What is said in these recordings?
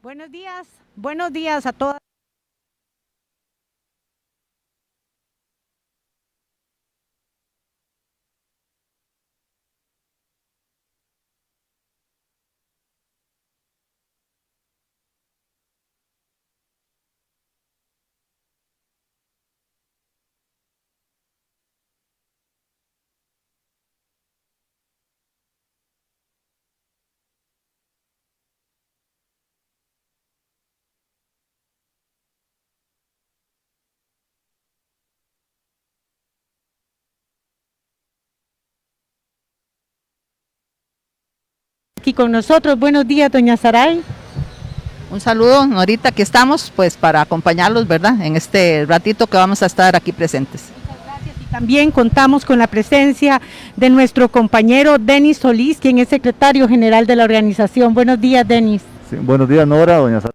Buenos días a todas. Aquí con nosotros. Buenos días, doña Saray. Un saludo, Norita, aquí estamos pues para acompañarlos, ¿verdad? En este ratito que vamos a estar aquí presentes. Muchas gracias. Y también contamos con la presencia de nuestro compañero Denis Solís, quien es secretario general de la organización. Buenos días, Denis. Sí, buenos días, Nora, doña Saray.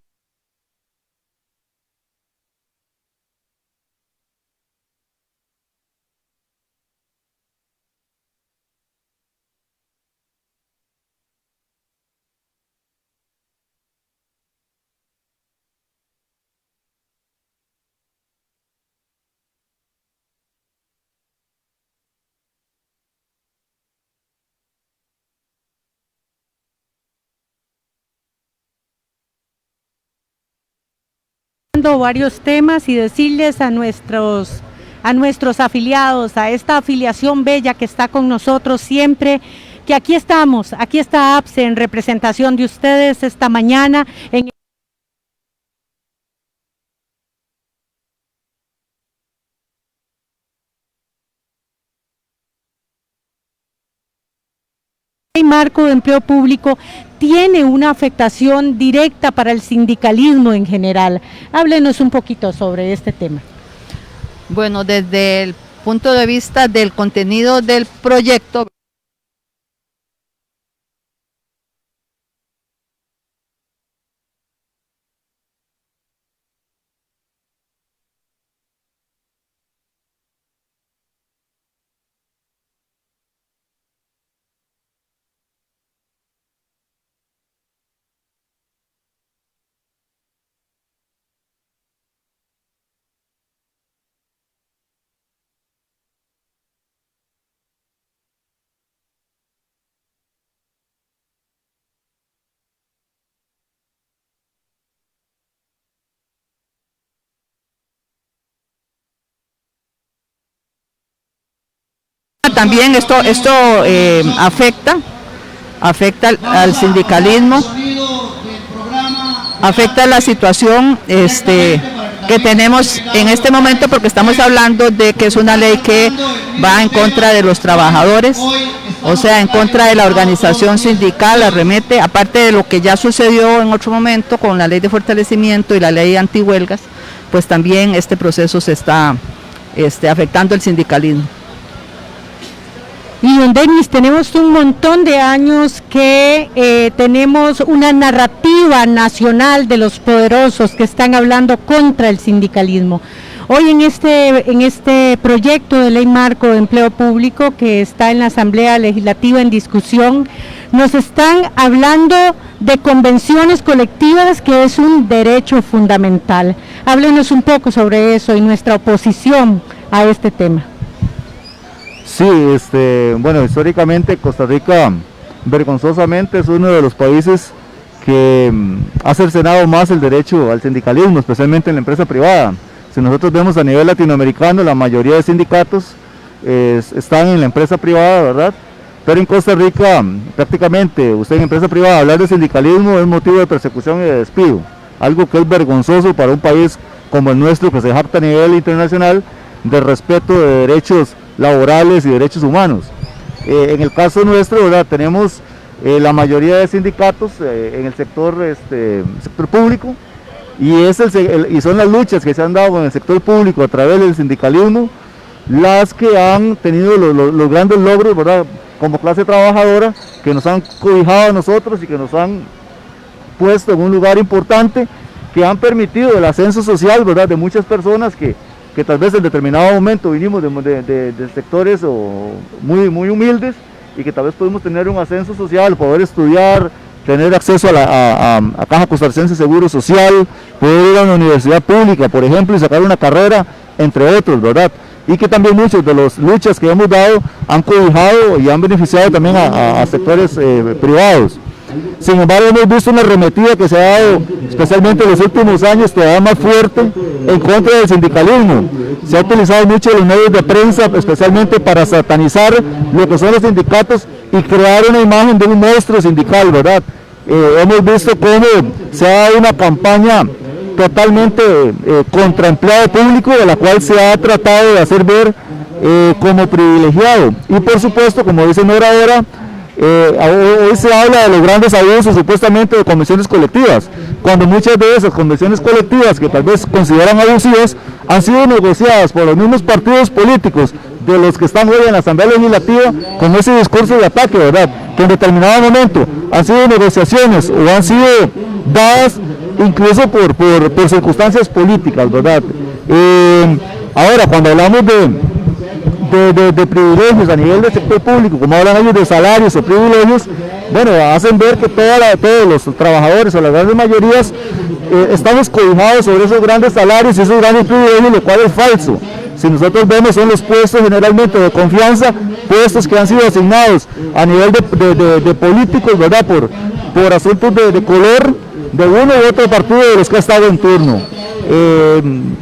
Varios temas y decirles a nuestros afiliados, a esta afiliación bella que está con nosotros siempre, que aquí estamos, aquí está APSE en representación de ustedes esta mañana en el marco de empleo público. Tiene una afectación directa para el sindicalismo en general. Háblenos un poquito sobre este tema. Bueno, desde el punto de vista del contenido del proyecto, también esto afecta al sindicalismo, afecta la situación que tenemos en este momento, porque estamos hablando de que es una ley que va en contra de los trabajadores, o sea, en contra de la organización sindical, arremete, aparte de lo que ya sucedió en otro momento con la ley de fortalecimiento y la ley antihuelgas, pues también este proceso se está afectando el sindicalismo. Y don Denis, tenemos un montón de años que tenemos una narrativa nacional de los poderosos que están hablando contra el sindicalismo. Hoy en este proyecto de ley marco de empleo público que está en la Asamblea Legislativa en discusión, nos están hablando de convenciones colectivas, que es un derecho fundamental. Háblenos un poco sobre eso y nuestra oposición a este tema. Sí, bueno, históricamente Costa Rica vergonzosamente es uno de los países que ha cercenado más el derecho al sindicalismo, especialmente en la empresa privada. Si nosotros vemos a nivel latinoamericano, la mayoría de sindicatos están en la empresa privada, ¿verdad? Pero en Costa Rica, prácticamente, usted en empresa privada, hablar de sindicalismo es motivo de persecución y de despido, algo que es vergonzoso para un país como el nuestro, que se jacta a nivel internacional de respeto de derechos laborales y derechos humanos. En el caso nuestro, ¿verdad?, tenemos la mayoría de sindicatos en el sector público, y son las luchas que se han dado en el sector público a través del sindicalismo las que han tenido los grandes logros, ¿verdad?, como clase trabajadora, que nos han cobijado a nosotros y que nos han puesto en un lugar importante, que han permitido el ascenso social, ¿verdad?, de muchas personas que tal vez en determinado momento vinimos de sectores muy humildes, y que tal vez podemos tener un ascenso social, poder estudiar, tener acceso a la Caja Costarricense de Seguro Social, poder ir a una universidad pública, por ejemplo, y sacar una carrera, entre otros, ¿verdad? Y que también muchas de las luchas que hemos dado han cobijado y han beneficiado también a sectores privados. Sin embargo, hemos visto una arremetida que se ha dado, especialmente en los últimos años, todavía más fuerte en contra del sindicalismo. Se ha utilizado mucho los medios de prensa, especialmente para satanizar lo que son los sindicatos y crear una imagen de un monstruo sindical, ¿verdad? Hemos visto cómo se ha dado una campaña totalmente contra empleado público, de la cual se ha tratado de hacer ver como privilegiado. Y por supuesto, como dice mi oradora, hoy se habla de los grandes abusos supuestamente de convenciones colectivas, cuando muchas de esas convenciones colectivas que tal vez consideran abusivas han sido negociadas por los mismos partidos políticos de los que están hoy en la Asamblea Legislativa con ese discurso de ataque, ¿verdad? Que en determinado momento han sido negociaciones o han sido dadas incluso por circunstancias políticas, ¿verdad? Ahora, cuando hablamos de privilegios a nivel del sector público, como hablan ellos de salarios o privilegios, bueno, hacen ver que todos los trabajadores o las grandes mayorías estamos cobijados sobre esos grandes salarios y esos grandes privilegios, lo cual es falso. Si nosotros vemos, son los puestos generalmente de confianza, puestos que han sido asignados a nivel de políticos, ¿verdad? Por asuntos de color de uno u otro partido de los que ha estado en turno.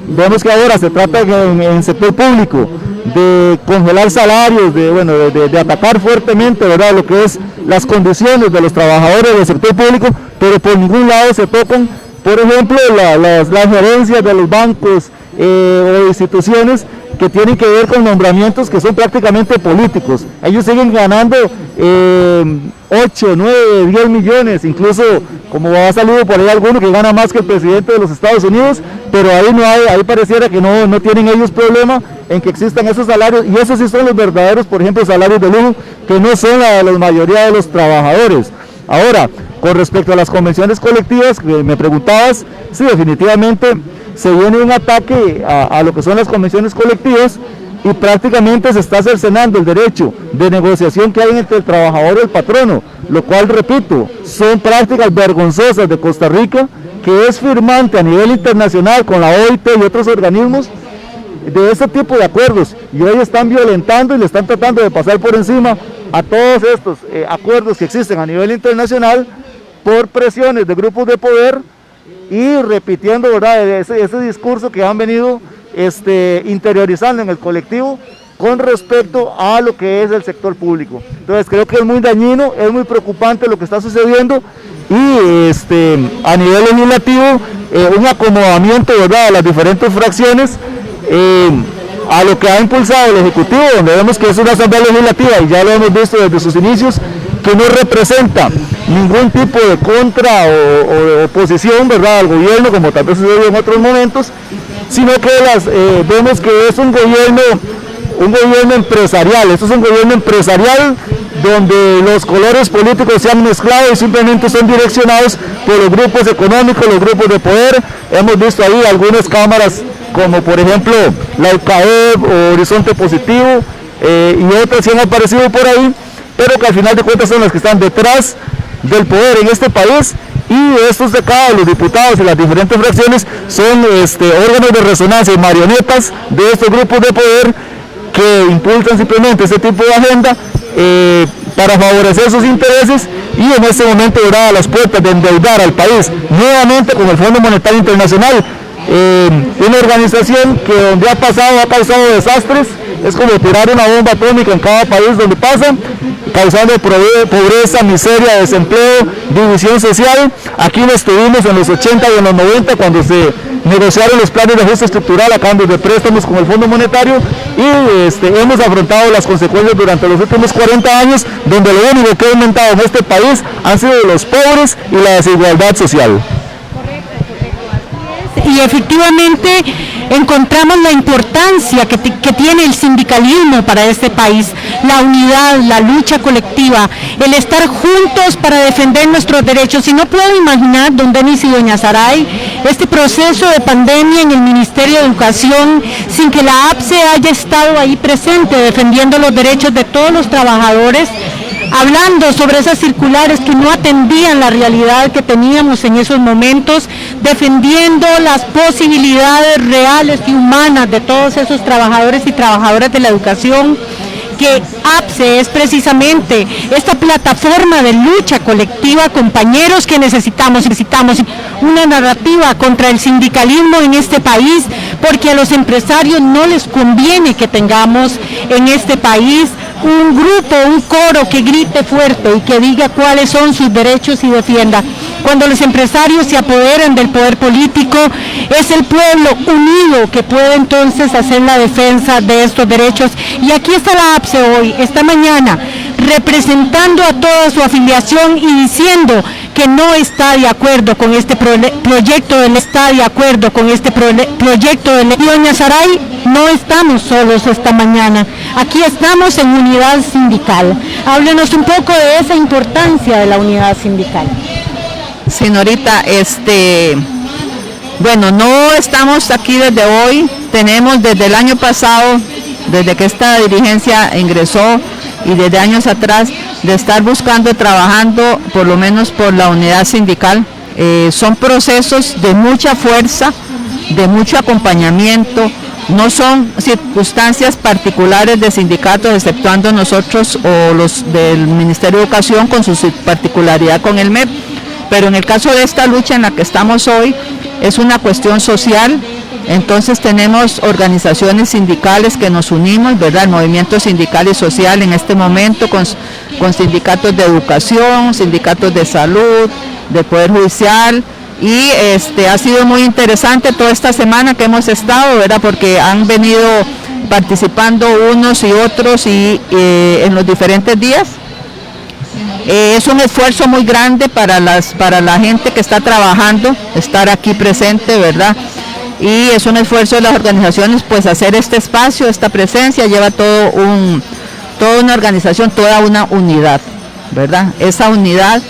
Vemos que ahora se trata en el sector público de congelar salarios, de atacar fuertemente, ¿verdad?, lo que es las condiciones de los trabajadores del sector público, pero por ningún lado se tocan, por ejemplo, las gerencias de los bancos o instituciones que tienen que ver con nombramientos que son prácticamente políticos. Ellos siguen ganando 8, 9, 10 millones, incluso como ha salido por ahí alguno que gana más que el presidente de los Estados Unidos, pero ahí pareciera que no tienen ellos problema en que existan esos salarios, y esos sí son los verdaderos, por ejemplo, salarios de lujo, que no son la mayoría de los trabajadores. Ahora, con respecto a las convenciones colectivas, que me preguntabas, sí, definitivamente se viene un ataque a lo que son las convenciones colectivas, y prácticamente se está cercenando el derecho de negociación que hay entre el trabajador y el patrono, lo cual, repito, son prácticas vergonzosas de Costa Rica, que es firmante a nivel internacional con la OIT y otros organismos de este tipo de acuerdos, y hoy están violentando y le están tratando de pasar por encima a todos estos acuerdos que existen a nivel internacional por presiones de grupos de poder y repitiendo, ¿verdad?, ese discurso que han venido interiorizando en el colectivo con respecto a lo que es el sector público. Entonces creo que es muy dañino, es muy preocupante lo que está sucediendo, y a nivel legislativo un acomodamiento, ¿verdad?, de las diferentes fracciones a lo que ha impulsado el Ejecutivo, donde vemos que es una Asamblea Legislativa, y ya lo hemos visto desde sus inicios, que no representa ningún tipo de contra o oposición, ¿verdad?, al gobierno, como tal vez sucedió en otros momentos, sino que vemos que es un gobierno empresarial. Esto es un gobierno empresarial donde los colores políticos se han mezclado y simplemente son direccionados por los grupos económicos, los grupos de poder. Hemos visto ahí algunas cámaras como por ejemplo la UCAEB o Horizonte Positivo y otras que han aparecido por ahí, pero que al final de cuentas son las que están detrás del poder en este país, y estos de cada los diputados y las diferentes fracciones son órganos de resonancia y marionetas de estos grupos de poder que impulsan simplemente este tipo de agenda para favorecer sus intereses, y en este momento verá a las puertas de endeudar al país nuevamente con el Fondo Monetario Internacional, una organización que donde ha causado desastres. Es como tirar una bomba atómica en cada país donde pasa, causando pobreza, miseria, desempleo, división social. Aquí lo estuvimos en los 80 y en los 90 cuando se negociaron los planes de ajuste estructural a cambio de préstamos con el Fondo Monetario, y hemos afrontado las consecuencias durante los últimos 40 años, donde lo único que ha aumentado en este país han sido los pobres y la desigualdad social. Y efectivamente encontramos la importancia que tiene el sindicalismo para este país, la unidad, la lucha colectiva, el estar juntos para defender nuestros derechos. Y no puedo imaginar, don Denis y doña Saray, este proceso de pandemia en el Ministerio de Educación sin que la APSE haya estado ahí presente defendiendo los derechos de todos los trabajadores hablando sobre esas circulares que no atendían la realidad que teníamos en esos momentos, defendiendo las posibilidades reales y humanas de todos esos trabajadores y trabajadoras de la educación, que APSE es precisamente esta plataforma de lucha colectiva, compañeros, que necesitamos una narrativa contra el sindicalismo en este país, porque a los empresarios no les conviene que tengamos en este país un grupo, un coro que grite fuerte y que diga cuáles son sus derechos y defienda. Cuando los empresarios se apoderan del poder político, es el pueblo unido que puede entonces hacer la defensa de estos derechos. Y aquí está la APSE hoy, esta mañana, representando a toda su afiliación y diciendo que no está de acuerdo con este proyecto de ley. Doña Saray, no estamos solos esta mañana, aquí estamos en unidad sindical. Háblenos un poco de esa importancia de la unidad sindical. Señorita, bueno, no estamos aquí desde hoy, tenemos desde el año pasado, desde que esta dirigencia ingresó y desde años atrás, de estar buscando, trabajando por lo menos por la unidad sindical. Son procesos de mucha fuerza, de mucho acompañamiento, no son circunstancias particulares de sindicatos, exceptuando nosotros o los del Ministerio de Educación con su particularidad con el MEP, pero en el caso de esta lucha en la que estamos hoy, es una cuestión social. Entonces tenemos organizaciones sindicales que nos unimos, ¿verdad? El movimiento sindical y social en este momento con sindicatos de educación, sindicatos de salud, del Poder Judicial, y ha sido muy interesante toda esta semana que hemos estado, ¿verdad? Porque han venido participando unos y otros y en los diferentes días. Es un esfuerzo muy grande para la gente que está trabajando, estar aquí presente, ¿verdad? Y es un esfuerzo de las organizaciones, pues hacer este espacio, esta presencia, lleva toda una organización, toda una unidad, ¿verdad? Esa unidad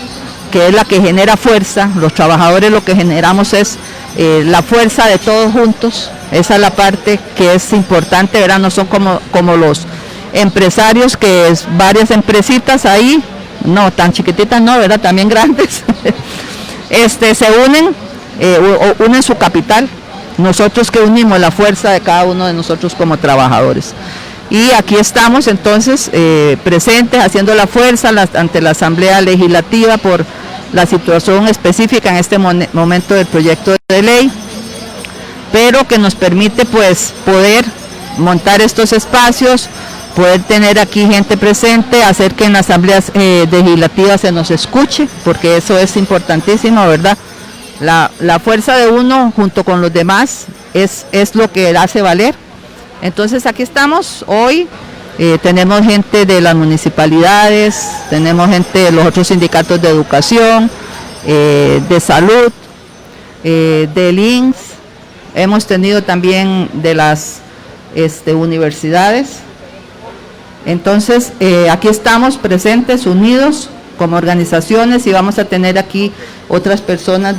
que es la que genera fuerza, los trabajadores lo que generamos es la fuerza de todos juntos, esa es la parte que es importante, ¿verdad? No son como los empresarios, que es varias empresitas ahí, no, tan chiquititas no, ¿verdad? También grandes, se unen su capital. Nosotros que unimos la fuerza de cada uno de nosotros como trabajadores. Y aquí estamos entonces presentes, haciendo la fuerza ante la Asamblea Legislativa por la situación específica en este momento del proyecto de ley, pero que nos permite pues poder montar estos espacios, poder tener aquí gente presente, hacer que en la Asamblea Legislativa se nos escuche, porque eso es importantísimo, ¿verdad? La fuerza de uno junto con los demás es lo que hace valer. Entonces aquí estamos hoy, tenemos gente de las municipalidades, tenemos gente de los otros sindicatos de educación, de salud, del INS, hemos tenido también de las universidades. Entonces aquí estamos presentes, unidos como organizaciones, y vamos a tener aquí otras personas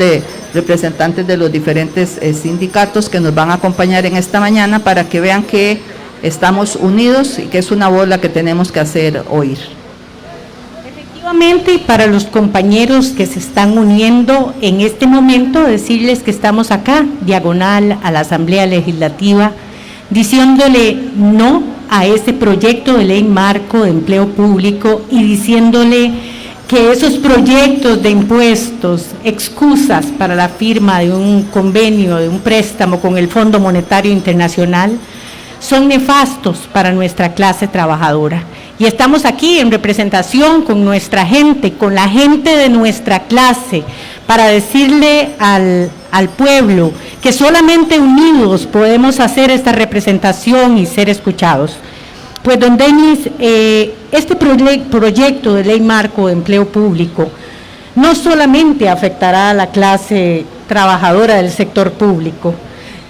representantes de los diferentes sindicatos que nos van a acompañar en esta mañana para que vean que estamos unidos y que es una voz la que tenemos que hacer oír. Efectivamente, y para los compañeros que se están uniendo en este momento, decirles que estamos acá, diagonal a la Asamblea Legislativa, diciéndole no a ese proyecto de ley marco de empleo público y diciéndole que esos proyectos de impuestos, excusas para la firma de un convenio, de un préstamo con el Fondo Monetario Internacional, son nefastos para nuestra clase trabajadora. Y estamos aquí en representación con nuestra gente, con la gente de nuestra clase, para decirle al pueblo que solamente unidos podemos hacer esta representación y ser escuchados. Pues, don Denis, este proyecto de ley marco de empleo público no solamente afectará a la clase trabajadora del sector público.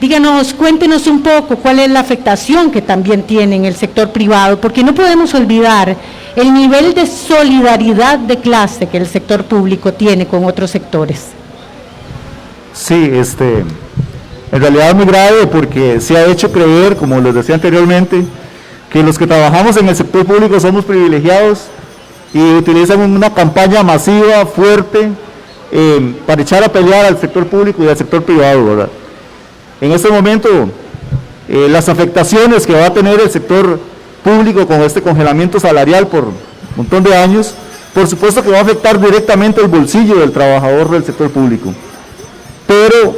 Díganos, cuéntenos un poco cuál es la afectación que también tiene en el sector privado, porque no podemos olvidar el nivel de solidaridad de clase que el sector público tiene con otros sectores. Sí, en realidad es muy grave porque se ha hecho creer, como les decía anteriormente, que los que trabajamos en el sector público somos privilegiados y utilizan una campaña masiva, fuerte, para echar a pelear al sector público y al sector privado, ¿verdad? En este momento, las afectaciones que va a tener el sector público con este congelamiento salarial por un montón de años, por supuesto que va a afectar directamente el bolsillo del trabajador del sector público. Pero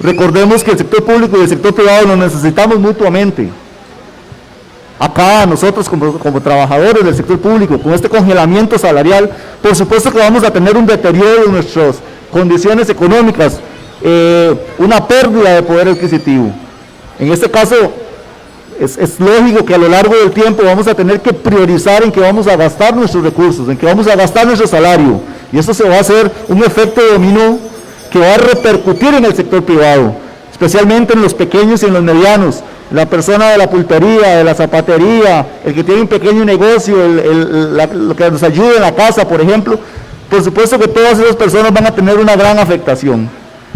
recordemos que el sector público y el sector privado nos necesitamos mutuamente. Acá nosotros como trabajadores del sector público, con este congelamiento salarial, por supuesto que vamos a tener un deterioro de nuestras condiciones económicas, una pérdida de poder adquisitivo. En este caso, es lógico que a lo largo del tiempo vamos a tener que priorizar en qué vamos a gastar nuestros recursos, en qué vamos a gastar nuestro salario, y eso se va a hacer un efecto dominó que va a repercutir en el sector privado, especialmente en los pequeños y en los medianos. La persona de la pulpería, de la zapatería, el que tiene un pequeño negocio, lo que nos ayuda en la casa, por ejemplo, por supuesto que todas esas personas van a tener una gran afectación.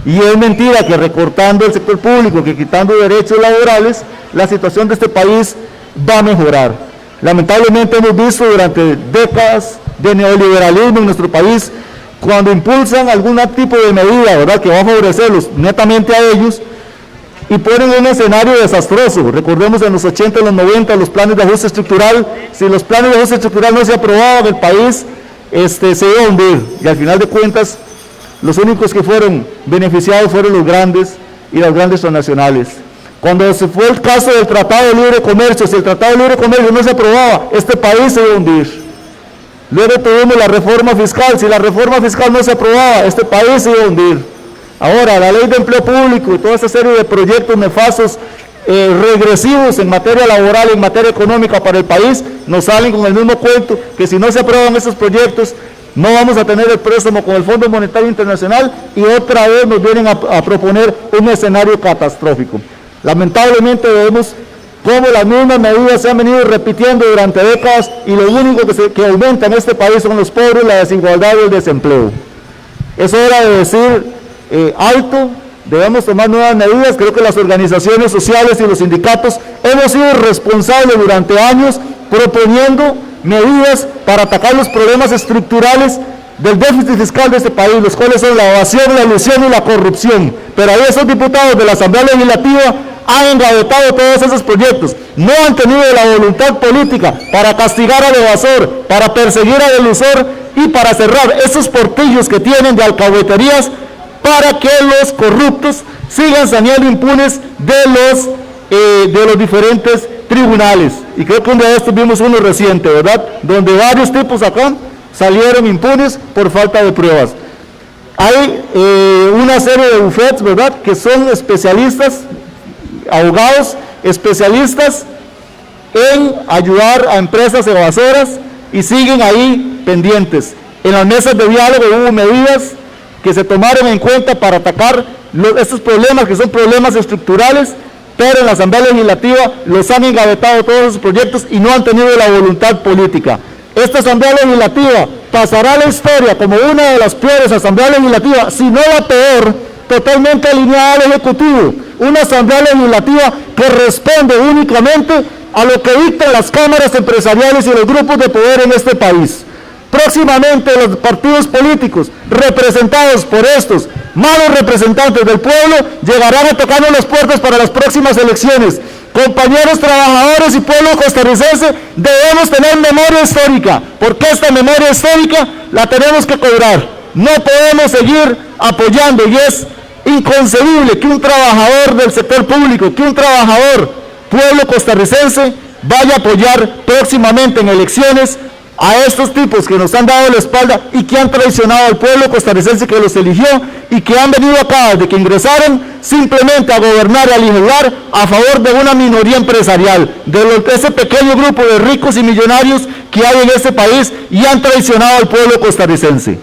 Y es mentira que recortando el sector público, que quitando derechos laborales, la situación de este país va a mejorar. Lamentablemente hemos visto durante décadas de neoliberalismo en nuestro país, cuando impulsan algún tipo de medida, ¿verdad?, que va a favorecerlos netamente a ellos, y ponen un escenario desastroso. Recordemos en los 80 y los 90 los planes de ajuste estructural. Si los planes de ajuste estructural no se aprobaban, el país se iba a hundir, y al final de cuentas los únicos que fueron beneficiados fueron los grandes y las grandes transnacionales. Cuando se fue el caso del Tratado de Libre Comercio, si el Tratado de Libre Comercio no se aprobaba, este país se iba a hundir. Luego tuvimos la reforma fiscal, si la reforma fiscal no se aprobaba, este país se iba a hundir. Ahora, la ley de empleo público y toda esa serie de proyectos nefastos, regresivos en materia laboral y en materia económica para el país, nos salen con el mismo cuento, que si no se aprueban esos proyectos, no vamos a tener el préstamo con el Fondo Monetario Internacional, y otra vez nos vienen a proponer un escenario catastrófico. Lamentablemente vemos cómo las mismas medidas se han venido repitiendo durante décadas, y lo único que aumenta en este país son los pobres, la desigualdad y el desempleo. Es hora de decir alto, debemos tomar nuevas medidas. Creo que las organizaciones sociales y los sindicatos hemos sido responsables durante años proponiendo medidas para atacar los problemas estructurales del déficit fiscal de este país, los cuales son la evasión, la elusión y la corrupción. Pero ahí esos diputados de la Asamblea Legislativa han engavetado todos esos proyectos, no han tenido la voluntad política para castigar al evasor, para perseguir al elusor y para cerrar esos portillos que tienen de alcahueterías, para que los corruptos sigan saliendo impunes de los diferentes tribunales. Y creo que un día de estos vimos uno reciente, ¿verdad?, donde varios tipos acá salieron impunes por falta de pruebas. Hay una serie de bufetes, ¿verdad?, que son especialistas, abogados especialistas en ayudar a empresas evasoras, y siguen ahí pendientes. En las mesas de diálogo hubo medidas que se tomaron en cuenta para atacar estos problemas, que son problemas estructurales, pero en la Asamblea Legislativa los han engavetado todos esos proyectos y no han tenido la voluntad política. Esta Asamblea Legislativa pasará a la historia como una de las peores asambleas legislativas, si no la peor, totalmente alineada al Ejecutivo. Una Asamblea Legislativa que responde únicamente a lo que dictan las cámaras empresariales y los grupos de poder en este país. Próximamente los partidos políticos representados por estos malos representantes del pueblo llegarán a tocarnos las puertas para las próximas elecciones. Compañeros trabajadores y pueblo costarricense, debemos tener memoria histórica, porque esta memoria histórica la tenemos que cobrar. No podemos seguir apoyando, y es inconcebible que un trabajador del sector público, que un trabajador pueblo costarricense vaya a apoyar próximamente en elecciones a estos tipos que nos han dado la espalda y que han traicionado al pueblo costarricense que los eligió, y que han venido acá desde que ingresaron simplemente a gobernar y a legislar a favor de una minoría empresarial, de ese pequeño grupo de ricos y millonarios que hay en este país, y han traicionado al pueblo costarricense.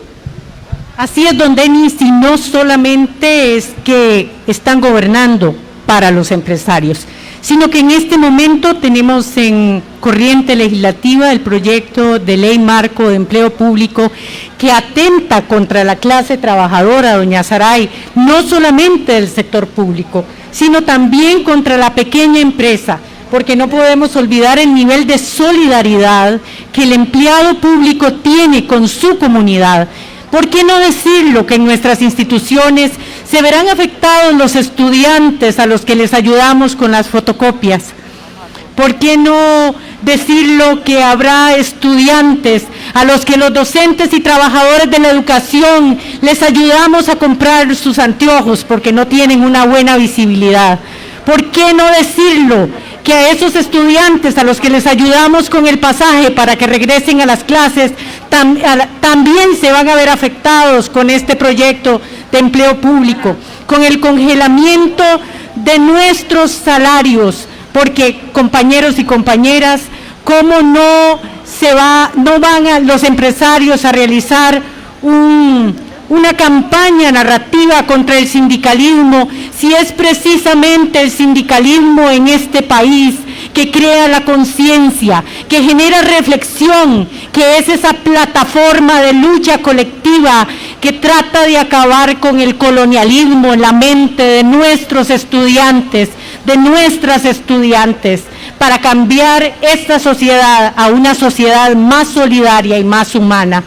Así es, don Denis, y no solamente es que están gobernando para los empresarios, sino que en este momento tenemos en corriente legislativa el proyecto de ley marco de empleo público que atenta contra la clase trabajadora, doña Saray, no solamente del sector público, sino también contra la pequeña empresa, porque no podemos olvidar el nivel de solidaridad que el empleado público tiene con su comunidad. ¿Por qué no decirlo que en nuestras instituciones se verán afectados los estudiantes a los que les ayudamos con las fotocopias? ¿Por qué no decirlo que habrá estudiantes a los que los docentes y trabajadores de la educación les ayudamos a comprar sus anteojos porque no tienen una buena visibilidad? ¿Por qué no decirlo que a esos estudiantes a los que les ayudamos con el pasaje para que regresen a las clases también se van a ver afectados con este proyecto de empleo público, con el congelamiento de nuestros salarios? Porque, compañeros y compañeras, ¿cómo no van los empresarios a realizar una campaña narrativa contra el sindicalismo si es precisamente el sindicalismo en este país que crea la conciencia, que genera reflexión, que es esa plataforma de lucha colectiva que trata de acabar con el colonialismo en la mente de nuestros estudiantes, de nuestras estudiantes, para cambiar esta sociedad a una sociedad más solidaria y más humana?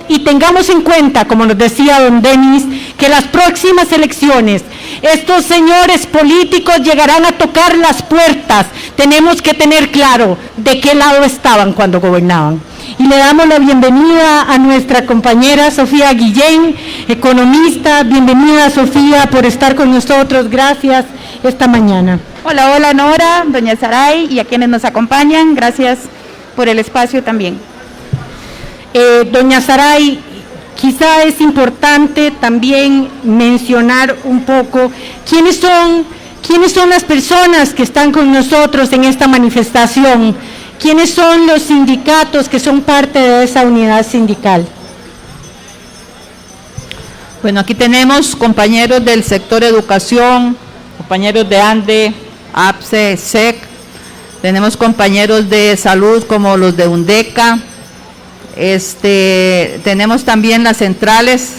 Y tengamos en cuenta, como nos decía don Denis, que las próximas elecciones, estos señores políticos llegarán a tocar las puertas. Tenemos que tener claro de qué lado estaban cuando gobernaban. Y le damos la bienvenida a nuestra compañera Sofía Guillén, economista. Bienvenida, Sofía, por estar con nosotros. Gracias esta mañana. Hola, hola Nora, doña Saray y a quienes nos acompañan. Gracias por el espacio también. Doña Saray, quizá es importante también mencionar un poco quiénes son las personas que están con nosotros en esta manifestación, quiénes son los sindicatos que son parte de esa unidad sindical. Bueno, aquí tenemos compañeros del sector educación, compañeros de ANDE, APSE, SEC, tenemos compañeros de salud como los de UNDECA, tenemos también las centrales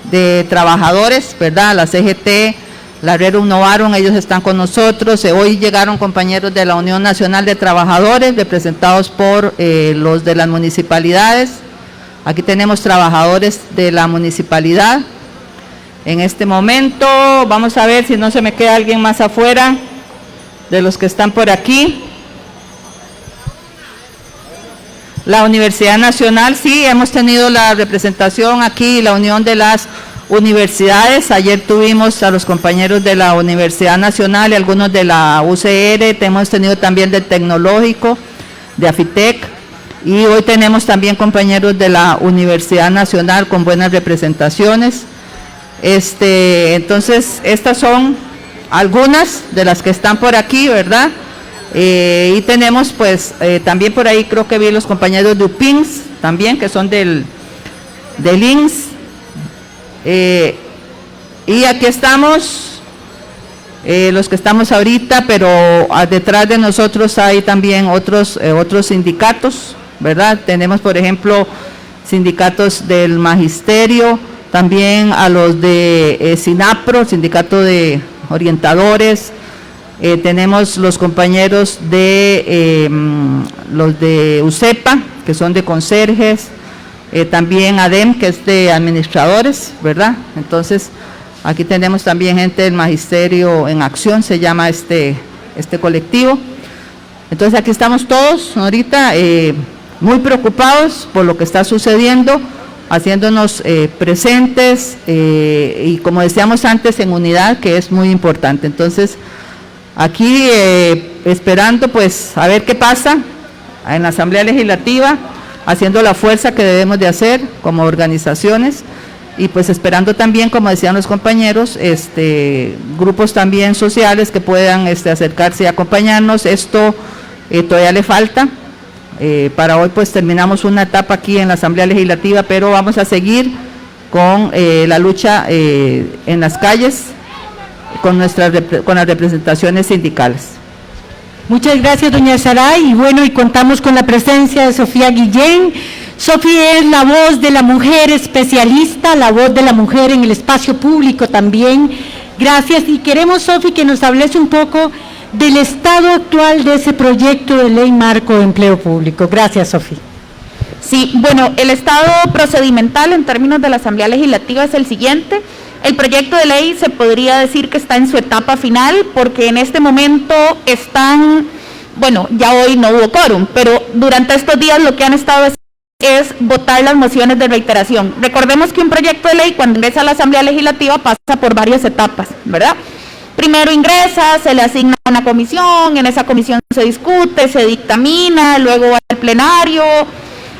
de trabajadores, ¿verdad? La CGT, la Rerum Novarum, ellos están con nosotros. Hoy llegaron compañeros de la Unión Nacional de Trabajadores, representados por los de las municipalidades. Aquí tenemos trabajadores de la municipalidad. En este momento, vamos a ver si no se me queda alguien más afuera de los que están por aquí. La Universidad Nacional, sí, hemos tenido la representación aquí, la unión de las universidades. Ayer tuvimos a los compañeros de la Universidad Nacional y algunos de la UCR, hemos tenido también del Tecnológico, de Afitec, y hoy tenemos también compañeros de la Universidad Nacional con buenas representaciones. Entonces, estas son algunas de las que están por aquí, ¿verdad? Y tenemos pues también por ahí, creo que vi los compañeros de UPINS también, que son del INS. Y aquí estamos, los que estamos ahorita, pero detrás de nosotros hay también otros sindicatos, ¿verdad? Tenemos, por ejemplo, sindicatos del magisterio, también a los de SINAPRO, sindicato de orientadores. Tenemos los compañeros de los de UCEPA, que son de conserjes, también ADEM, que es de administradores, ¿verdad? Entonces, aquí tenemos también gente del Magisterio en Acción, se llama este colectivo. Entonces, aquí estamos todos ahorita muy preocupados por lo que está sucediendo, haciéndonos presentes y, como decíamos antes, en unidad, que es muy importante. Entonces, aquí esperando pues a ver qué pasa en la Asamblea Legislativa, haciendo la fuerza que debemos de hacer como organizaciones y pues esperando también, como decían los compañeros, grupos también sociales que puedan acercarse y acompañarnos. Esto todavía le falta. Para hoy pues terminamos una etapa aquí en la Asamblea Legislativa, pero vamos a seguir con la lucha en las calles, con las representaciones sindicales. Muchas gracias, doña Saray, y bueno, y contamos con la presencia de Sofía Guillén. Sofía es la voz de la mujer especialista, la voz de la mujer en el espacio público también. Gracias, y queremos, Sofía, que nos hables un poco del estado actual de ese proyecto de ley marco de empleo público. Gracias, Sofía. Sí, bueno, el estado procedimental en términos de la Asamblea Legislativa es el siguiente. El proyecto de ley se podría decir que está en su etapa final porque en este momento están, bueno, ya hoy no hubo quórum, pero durante estos días lo que han estado haciendo es votar las mociones de reiteración. Recordemos que un proyecto de ley cuando ingresa a la Asamblea Legislativa pasa por varias etapas, ¿verdad? Primero ingresa, se le asigna una comisión, en esa comisión se discute, se dictamina, luego va al plenario.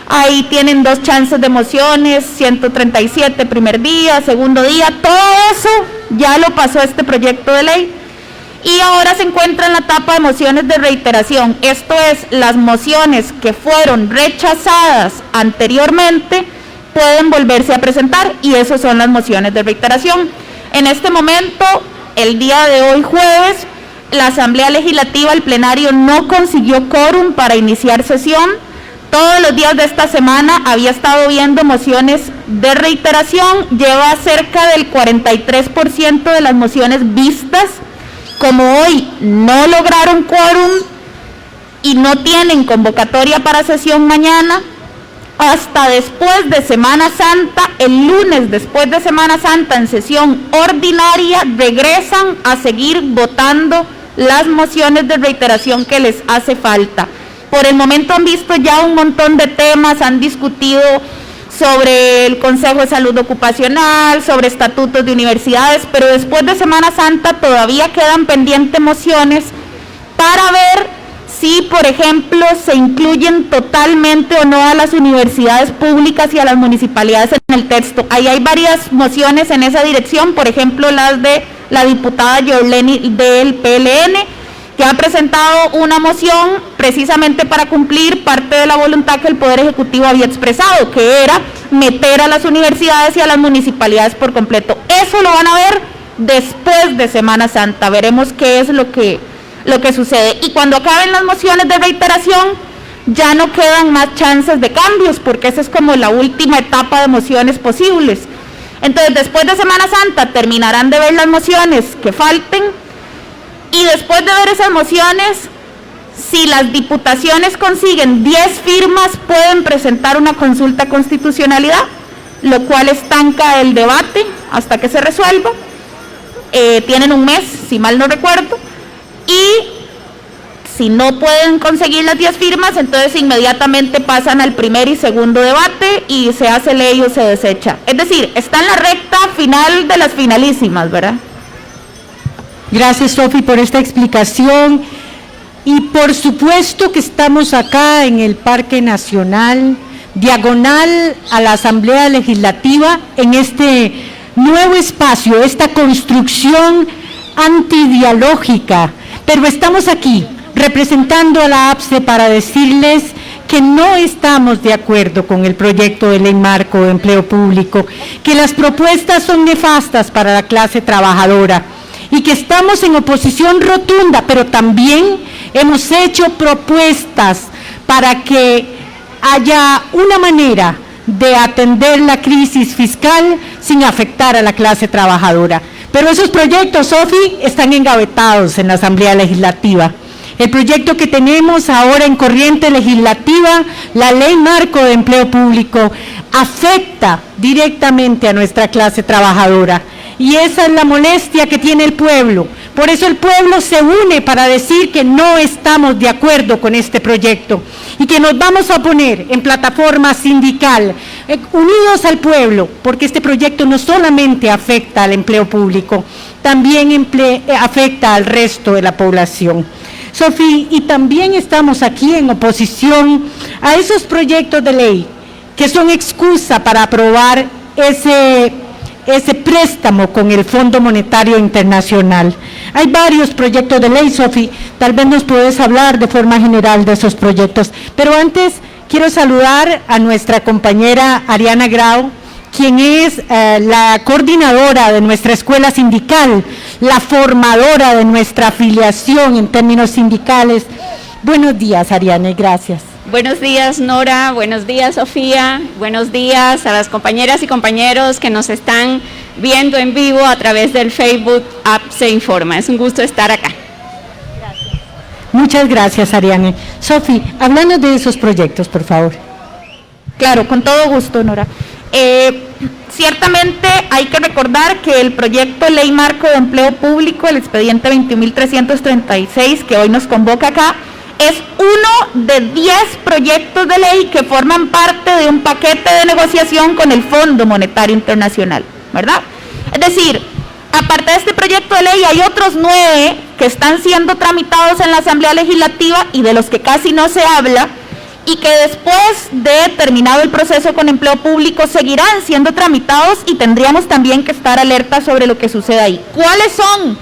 Ahí tienen 2 chances de mociones, 137 primer día, segundo día, todo eso ya lo pasó este proyecto de ley. Y ahora se encuentra en la etapa de mociones de reiteración. Esto es, las mociones que fueron rechazadas anteriormente pueden volverse a presentar y esas son las mociones de reiteración. En este momento, el día de hoy jueves, la Asamblea Legislativa, el plenario no consiguió quórum para iniciar sesión. Todos los días de esta semana había estado viendo mociones de reiteración, lleva cerca del 43% de las mociones vistas. Como hoy no lograron quórum y no tienen convocatoria para sesión mañana, hasta después de Semana Santa, el lunes después de Semana Santa en sesión ordinaria, regresan a seguir votando las mociones de reiteración que les hace falta. Por el momento han visto ya un montón de temas, han discutido sobre el Consejo de Salud Ocupacional, sobre estatutos de universidades, pero después de Semana Santa todavía quedan pendientes mociones para ver si, por ejemplo, se incluyen totalmente o no a las universidades públicas y a las municipalidades en el texto. Ahí hay varias mociones en esa dirección, por ejemplo, las de la diputada Yorleni del PLN, que ha presentado una moción precisamente para cumplir parte de la voluntad que el Poder Ejecutivo había expresado, que era meter a las universidades y a las municipalidades por completo. Eso lo van a ver después de Semana Santa, veremos qué es lo que sucede. Y cuando acaben las mociones de reiteración, ya no quedan más chances de cambios, porque esa es como la última etapa de mociones posibles. Entonces, después de Semana Santa, terminarán de ver las mociones que falten, y después de ver esas mociones, si las diputaciones consiguen 10 firmas, pueden presentar una consulta de constitucionalidad, lo cual estanca el debate hasta que se resuelva. Tienen un mes, si mal no recuerdo, y si no pueden conseguir las 10 firmas, entonces inmediatamente pasan al primer y segundo debate y se hace ley o se desecha. Es decir, está en la recta final de las finalísimas, ¿verdad? Gracias, Sofi, por esta explicación. Y por supuesto que estamos acá en el Parque Nacional, diagonal a la Asamblea Legislativa, en este nuevo espacio, esta construcción antidialógica. Pero estamos aquí representando a la APSE para decirles que no estamos de acuerdo con el proyecto de ley marco de empleo público, que las propuestas son nefastas para la clase trabajadora, y que estamos en oposición rotunda, pero también hemos hecho propuestas para que haya una manera de atender la crisis fiscal sin afectar a la clase trabajadora. Pero esos proyectos, Sofi, están engavetados en la Asamblea Legislativa. El proyecto que tenemos ahora en corriente legislativa, la Ley Marco de Empleo Público, afecta directamente a nuestra clase trabajadora. Y esa es la molestia que tiene el pueblo. Por eso el pueblo se une para decir que no estamos de acuerdo con este proyecto y que nos vamos a oponer en plataforma sindical, unidos al pueblo, porque este proyecto no solamente afecta al empleo público, también afecta al resto de la población. Sofi, y también estamos aquí en oposición a esos proyectos de ley que son excusa para aprobar ese préstamo con el Fondo Monetario Internacional. Hay varios proyectos de ley, Sofi, tal vez nos puedes hablar de forma general de esos proyectos, pero antes quiero saludar a nuestra compañera Ariana Grau, quien es la coordinadora de nuestra escuela sindical, la formadora de nuestra afiliación en términos sindicales. Buenos días, Ariana, y gracias. Buenos días, Nora, buenos días, Sofía, buenos días a las compañeras y compañeros que nos están viendo en vivo a través del Facebook APSE Informa. Es un gusto estar acá. Gracias. Muchas gracias, Ariane. Sofi, háblanos de esos proyectos, por favor. Claro, con todo gusto, Nora. Ciertamente hay que recordar que el proyecto Ley Marco de Empleo Público, el expediente 21.336, que hoy nos convoca acá, es uno de 10 proyectos de ley que forman parte de un paquete de negociación con el Fondo Monetario Internacional, ¿verdad? Es decir, aparte de este proyecto de ley hay otros 9 que están siendo tramitados en la Asamblea Legislativa y de los que casi no se habla, y que después de terminado el proceso con empleo público seguirán siendo tramitados y tendríamos también que estar alerta sobre lo que sucede ahí. ¿Cuáles son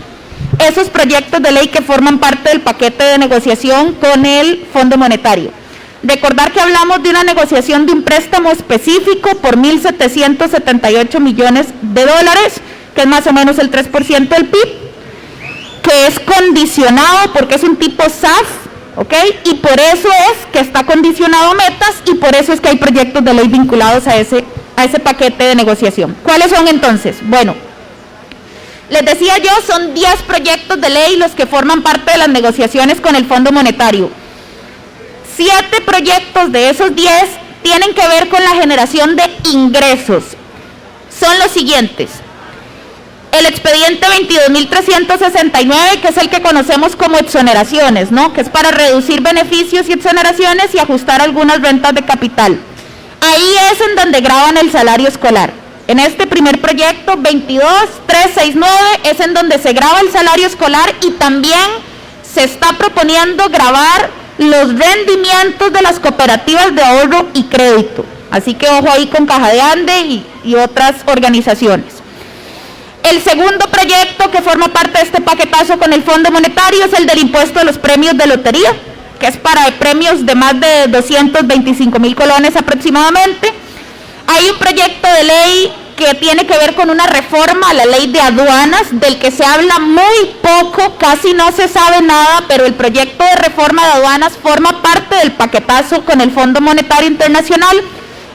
esos proyectos de ley que forman parte del paquete de negociación con el Fondo Monetario? Recordar que hablamos de una negociación de un préstamo específico por 1.778 millones de dólares, que es más o menos el 3% del PIB, que es condicionado porque es un tipo SAF, ¿ok? Y por eso es que está condicionado a metas y por eso es que hay proyectos de ley vinculados a ese paquete de negociación. ¿Cuáles son entonces? Bueno, les decía yo, son 10 proyectos de ley los que forman parte de las negociaciones con el Fondo Monetario. 7 proyectos de esos 10 tienen que ver con la generación de ingresos. Son los siguientes. El expediente 22.369, que es el que conocemos como exoneraciones, ¿no? Que es para reducir beneficios y exoneraciones y ajustar algunas rentas de capital. Ahí es en donde graban el salario escolar. En este primer proyecto, 22.369, es en donde se graba el salario escolar y también se está proponiendo gravar los rendimientos de las cooperativas de ahorro y crédito. Así que ojo ahí con Caja de Ande y otras organizaciones. El segundo proyecto que forma parte de este paquetazo con el Fondo Monetario es el del impuesto de los premios de lotería, que es para premios de más de 225,000 colones aproximadamente. Hay un proyecto de ley que tiene que ver con una reforma a la ley de aduanas, del que se habla muy poco, casi no se sabe nada, pero el proyecto de reforma de aduanas forma parte del paquetazo con el Fondo Monetario Internacional.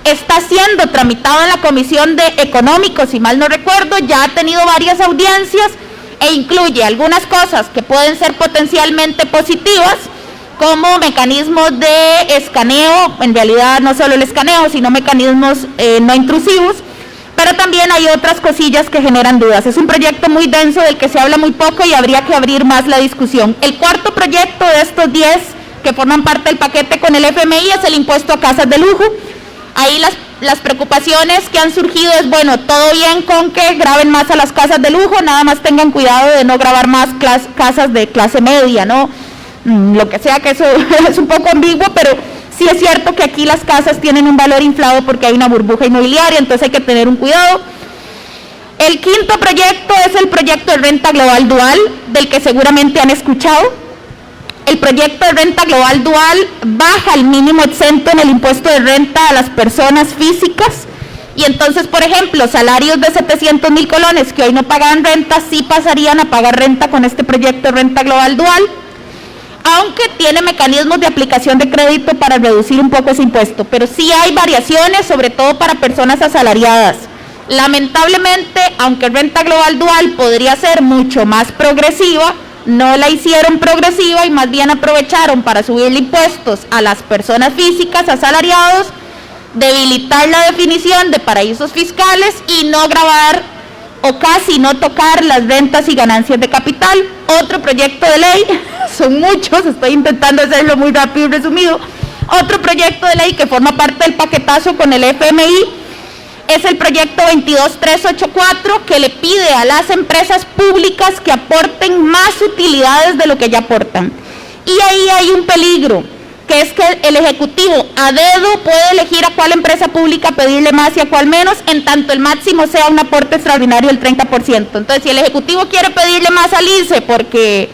Está siendo tramitado en la Comisión de Económico, si mal no recuerdo, ya ha tenido varias audiencias e incluye algunas cosas que pueden ser potencialmente positivas, como mecanismos de escaneo, en realidad no solo el escaneo, sino mecanismos no intrusivos, pero también hay otras cosillas que generan dudas. Es un proyecto muy denso del que se habla muy poco y habría que abrir más la discusión. El cuarto proyecto de estos 10 que forman parte del paquete con el FMI es el impuesto a casas de lujo. Ahí las preocupaciones que han surgido es, bueno, todo bien con que graben más a las casas de lujo, nada más tengan cuidado de no grabar más casas de clase media, ¿no? Lo que sea, que eso es un poco ambiguo, pero sí es cierto que aquí las casas tienen un valor inflado porque hay una burbuja inmobiliaria, entonces hay que tener un cuidado. El quinto proyecto es el proyecto de renta global dual, del que seguramente han escuchado. El proyecto de renta global dual baja el mínimo exento en el impuesto de renta a las personas físicas y entonces, por ejemplo, salarios de 700,000 colones que hoy no pagan renta, sí pasarían a pagar renta con este proyecto de renta global dual, aunque tiene mecanismos de aplicación de crédito para reducir un poco ese impuesto, pero sí hay variaciones, sobre todo para personas asalariadas. Lamentablemente, aunque renta global dual podría ser mucho más progresiva, no la hicieron progresiva y más bien aprovecharon para subirle impuestos a las personas físicas, asalariados, debilitar la definición de paraísos fiscales y no gravar o casi no tocar las rentas y ganancias de capital. Otro proyecto de ley, son muchos, estoy intentando hacerlo muy rápido y resumido, otro proyecto de ley que forma parte del paquetazo con el FMI es el proyecto 22.384, que le pide a las empresas públicas que aporten más utilidades de lo que ya aportan. Y ahí hay un peligro, que es que el Ejecutivo a dedo puede elegir a cuál empresa pública pedirle más y a cuál menos, en tanto el máximo sea un aporte extraordinario del 30%. Entonces, si el Ejecutivo quiere pedirle más al ICE porque,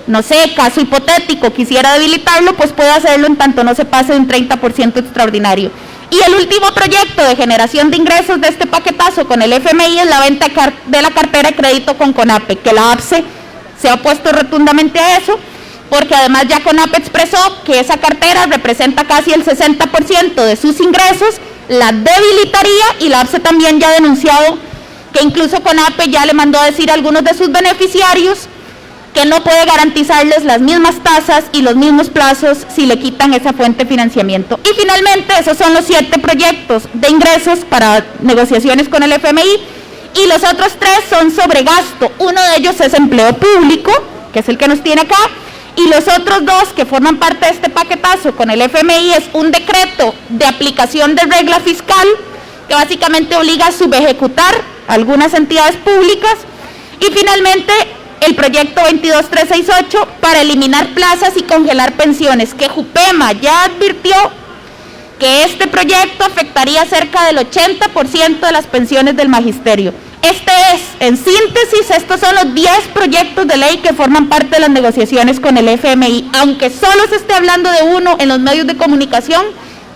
no sé, caso hipotético, quisiera debilitarlo, pues puede hacerlo en tanto no se pase de un 30% extraordinario. Y el último proyecto de generación de ingresos de este paquetazo con el FMI es la venta de la cartera de crédito con CONAPE, que la APSE se ha opuesto rotundamente a eso, porque además ya CONAPE expresó que esa cartera representa casi el 60% de sus ingresos, la debilitaría, y la APSE también ya ha denunciado que incluso CONAPE ya le mandó a decir a algunos de sus beneficiarios que no puede garantizarles las mismas tasas y los mismos plazos si le quitan esa fuente de financiamiento. Y finalmente, esos son los 7 proyectos de ingresos para negociaciones con el FMI, y los otros 3 son sobre gasto. Uno de ellos es empleo público, que es el que nos tiene acá, y los otros 2 que forman parte de este paquetazo con el FMI es un decreto de aplicación de regla fiscal, que básicamente obliga a subejecutar algunas entidades públicas, y finalmente el proyecto 22368 para eliminar plazas y congelar pensiones, que Jupema ya advirtió que este proyecto afectaría cerca del 80% de las pensiones del magisterio. Este es, en síntesis, estos son los 10 proyectos de ley que forman parte de las negociaciones con el FMI. Aunque solo se esté hablando de uno en los medios de comunicación,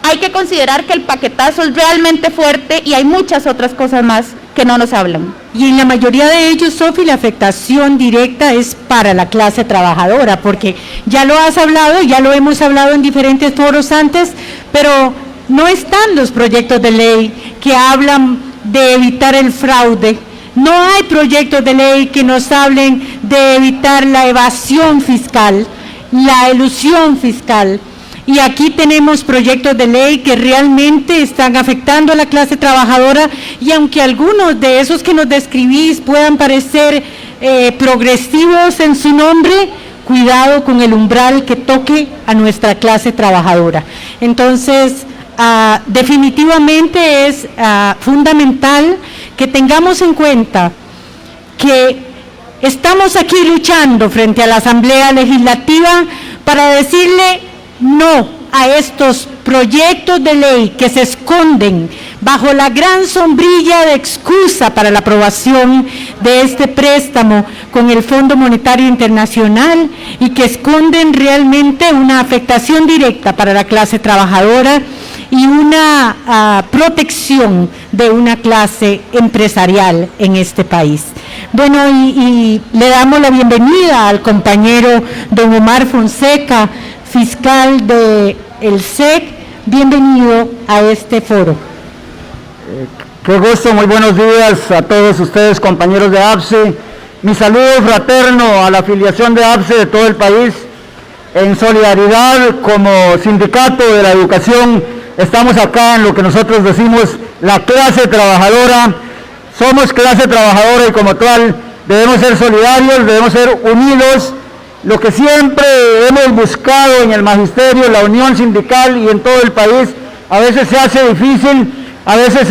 hay que considerar que el paquetazo es realmente fuerte y hay muchas otras cosas más que no nos hablan. Y en la mayoría de ellos, Sofi, la afectación directa es para la clase trabajadora, porque ya lo has hablado, ya lo hemos hablado en diferentes foros antes, pero no están los proyectos de ley que hablan de evitar el fraude. No hay proyectos de ley que nos hablen de evitar la evasión fiscal, la elusión fiscal. Y aquí tenemos proyectos de ley que realmente están afectando a la clase trabajadora, y aunque algunos de esos que nos describís puedan parecer progresivos en su nombre, cuidado con el umbral que toque a nuestra clase trabajadora. Entonces, definitivamente es fundamental que tengamos en cuenta que estamos aquí luchando frente a la Asamblea Legislativa para decirle no a estos proyectos de ley que se esconden bajo la gran sombrilla de excusa para la aprobación de este préstamo con el Fondo Monetario Internacional, y que esconden realmente una afectación directa para la clase trabajadora y una protección de una clase empresarial en este país. Bueno, y le damos la bienvenida al compañero don Omar Fonseca, fiscal del SEC. Bienvenido a este foro. Qué gusto, muy buenos días a todos ustedes, compañeros de APSE. Mi saludo fraterno a la afiliación de APSE de todo el país. En solidaridad como sindicato de la educación, estamos acá en lo que nosotros decimos la clase trabajadora. Somos clase trabajadora y como tal debemos ser solidarios, debemos ser unidos. Lo que siempre hemos buscado en el magisterio, la unión sindical y en todo el país, a veces se hace difícil, a veces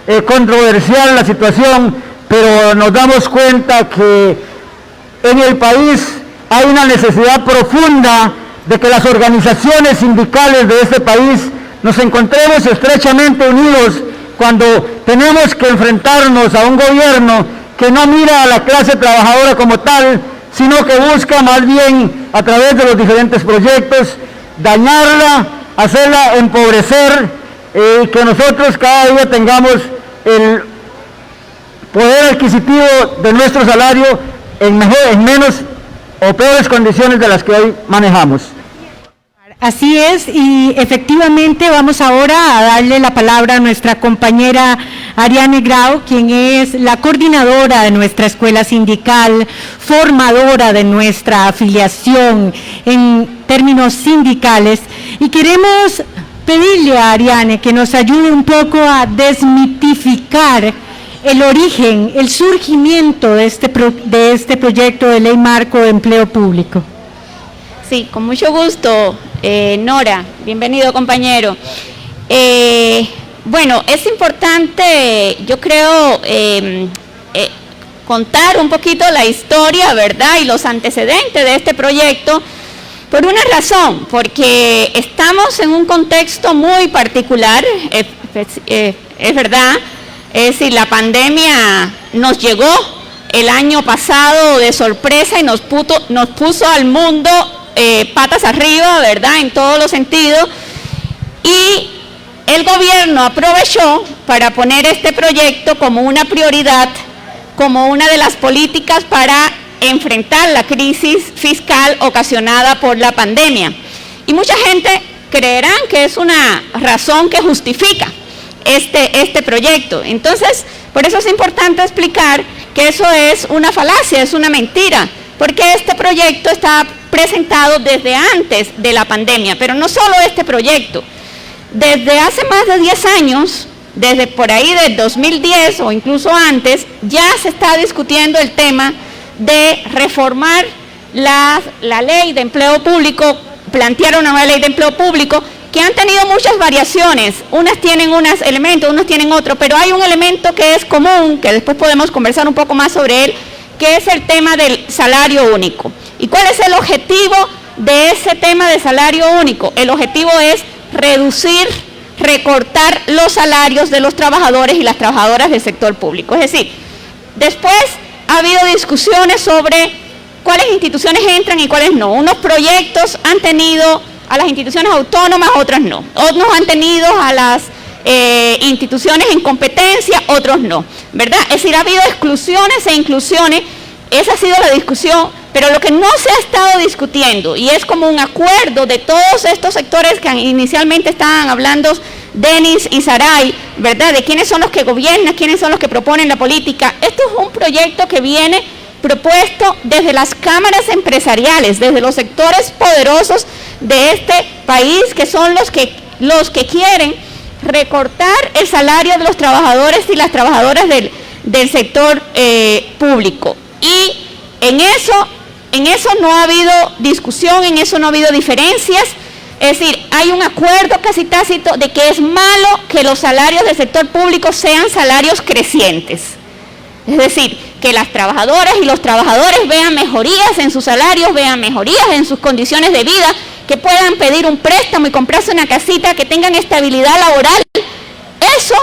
es controversial la situación, pero nos damos cuenta que en el país hay una necesidad profunda de que las organizaciones sindicales de este país nos encontremos estrechamente unidos cuando tenemos que enfrentarnos a un gobierno que no mira a la clase trabajadora como tal, sino que busca más bien a través de los diferentes proyectos dañarla, hacerla empobrecer, y que nosotros cada día tengamos el poder adquisitivo de nuestro salario en menos o peores condiciones de las que hoy manejamos. Así es, y efectivamente vamos ahora a darle la palabra a nuestra compañera Ariane Grau, quien es la coordinadora de nuestra escuela sindical, formadora de nuestra afiliación en términos sindicales, y queremos pedirle a Ariane que nos ayude un poco a desmitificar el origen, el surgimiento de este proyecto de ley marco de empleo público. Sí, con mucho gusto, Nora. Bienvenido, compañero. Bueno, es importante, yo creo, contar un poquito la historia, ¿verdad?, y los antecedentes de este proyecto, por una razón, porque estamos en un contexto muy particular, es verdad, es decir, la pandemia nos llegó el año pasado de sorpresa y nos puso al mundo patas arriba, ¿verdad?, en todos los sentidos, y el gobierno aprovechó para poner este proyecto como una prioridad, como una de las políticas para enfrentar la crisis fiscal ocasionada por la pandemia. Y mucha gente creerán que es una razón que justifica este proyecto. Entonces, por eso es importante explicar que eso es una falacia, es una mentira, porque este proyecto está presentado desde antes de la pandemia, pero no solo este proyecto. Desde hace más de 10 años, desde por ahí del 2010 o incluso antes, ya se está discutiendo el tema de reformar la ley de empleo público, plantear una nueva ley de empleo público, que han tenido muchas variaciones, unas tienen unos elementos, unos tienen otros, pero hay un elemento que es común, que después podemos conversar un poco más sobre él, que es el tema del salario único. ¿Y cuál es el objetivo de ese tema de salario único? El objetivo es reducir, recortar los salarios de los trabajadores y las trabajadoras del sector público. Es decir, después ha habido discusiones sobre cuáles instituciones entran y cuáles no. Unos proyectos han tenido a las instituciones autónomas, otras no. Otros han tenido a las instituciones en competencia, otros no, ¿verdad? Es decir, ha habido exclusiones e inclusiones, esa ha sido la discusión, pero lo que no se ha estado discutiendo, y es como un acuerdo de todos estos sectores que inicialmente estaban hablando Denis y Saray, ¿verdad? De quiénes son los que gobiernan, quiénes son los que proponen la política. Esto es un proyecto que viene propuesto desde las cámaras empresariales, desde los sectores poderosos de este país, que son los que quieren recortar el salario de los trabajadores y las trabajadoras del sector público. Y en eso no ha habido discusión, en eso no ha habido diferencias. Es decir, hay un acuerdo casi tácito de que es malo que los salarios del sector público sean salarios crecientes. Es decir, que las trabajadoras y los trabajadores vean mejorías en sus salarios, vean mejorías en sus condiciones de vida, que puedan pedir un préstamo y comprarse una casita, que tengan estabilidad laboral. Eso,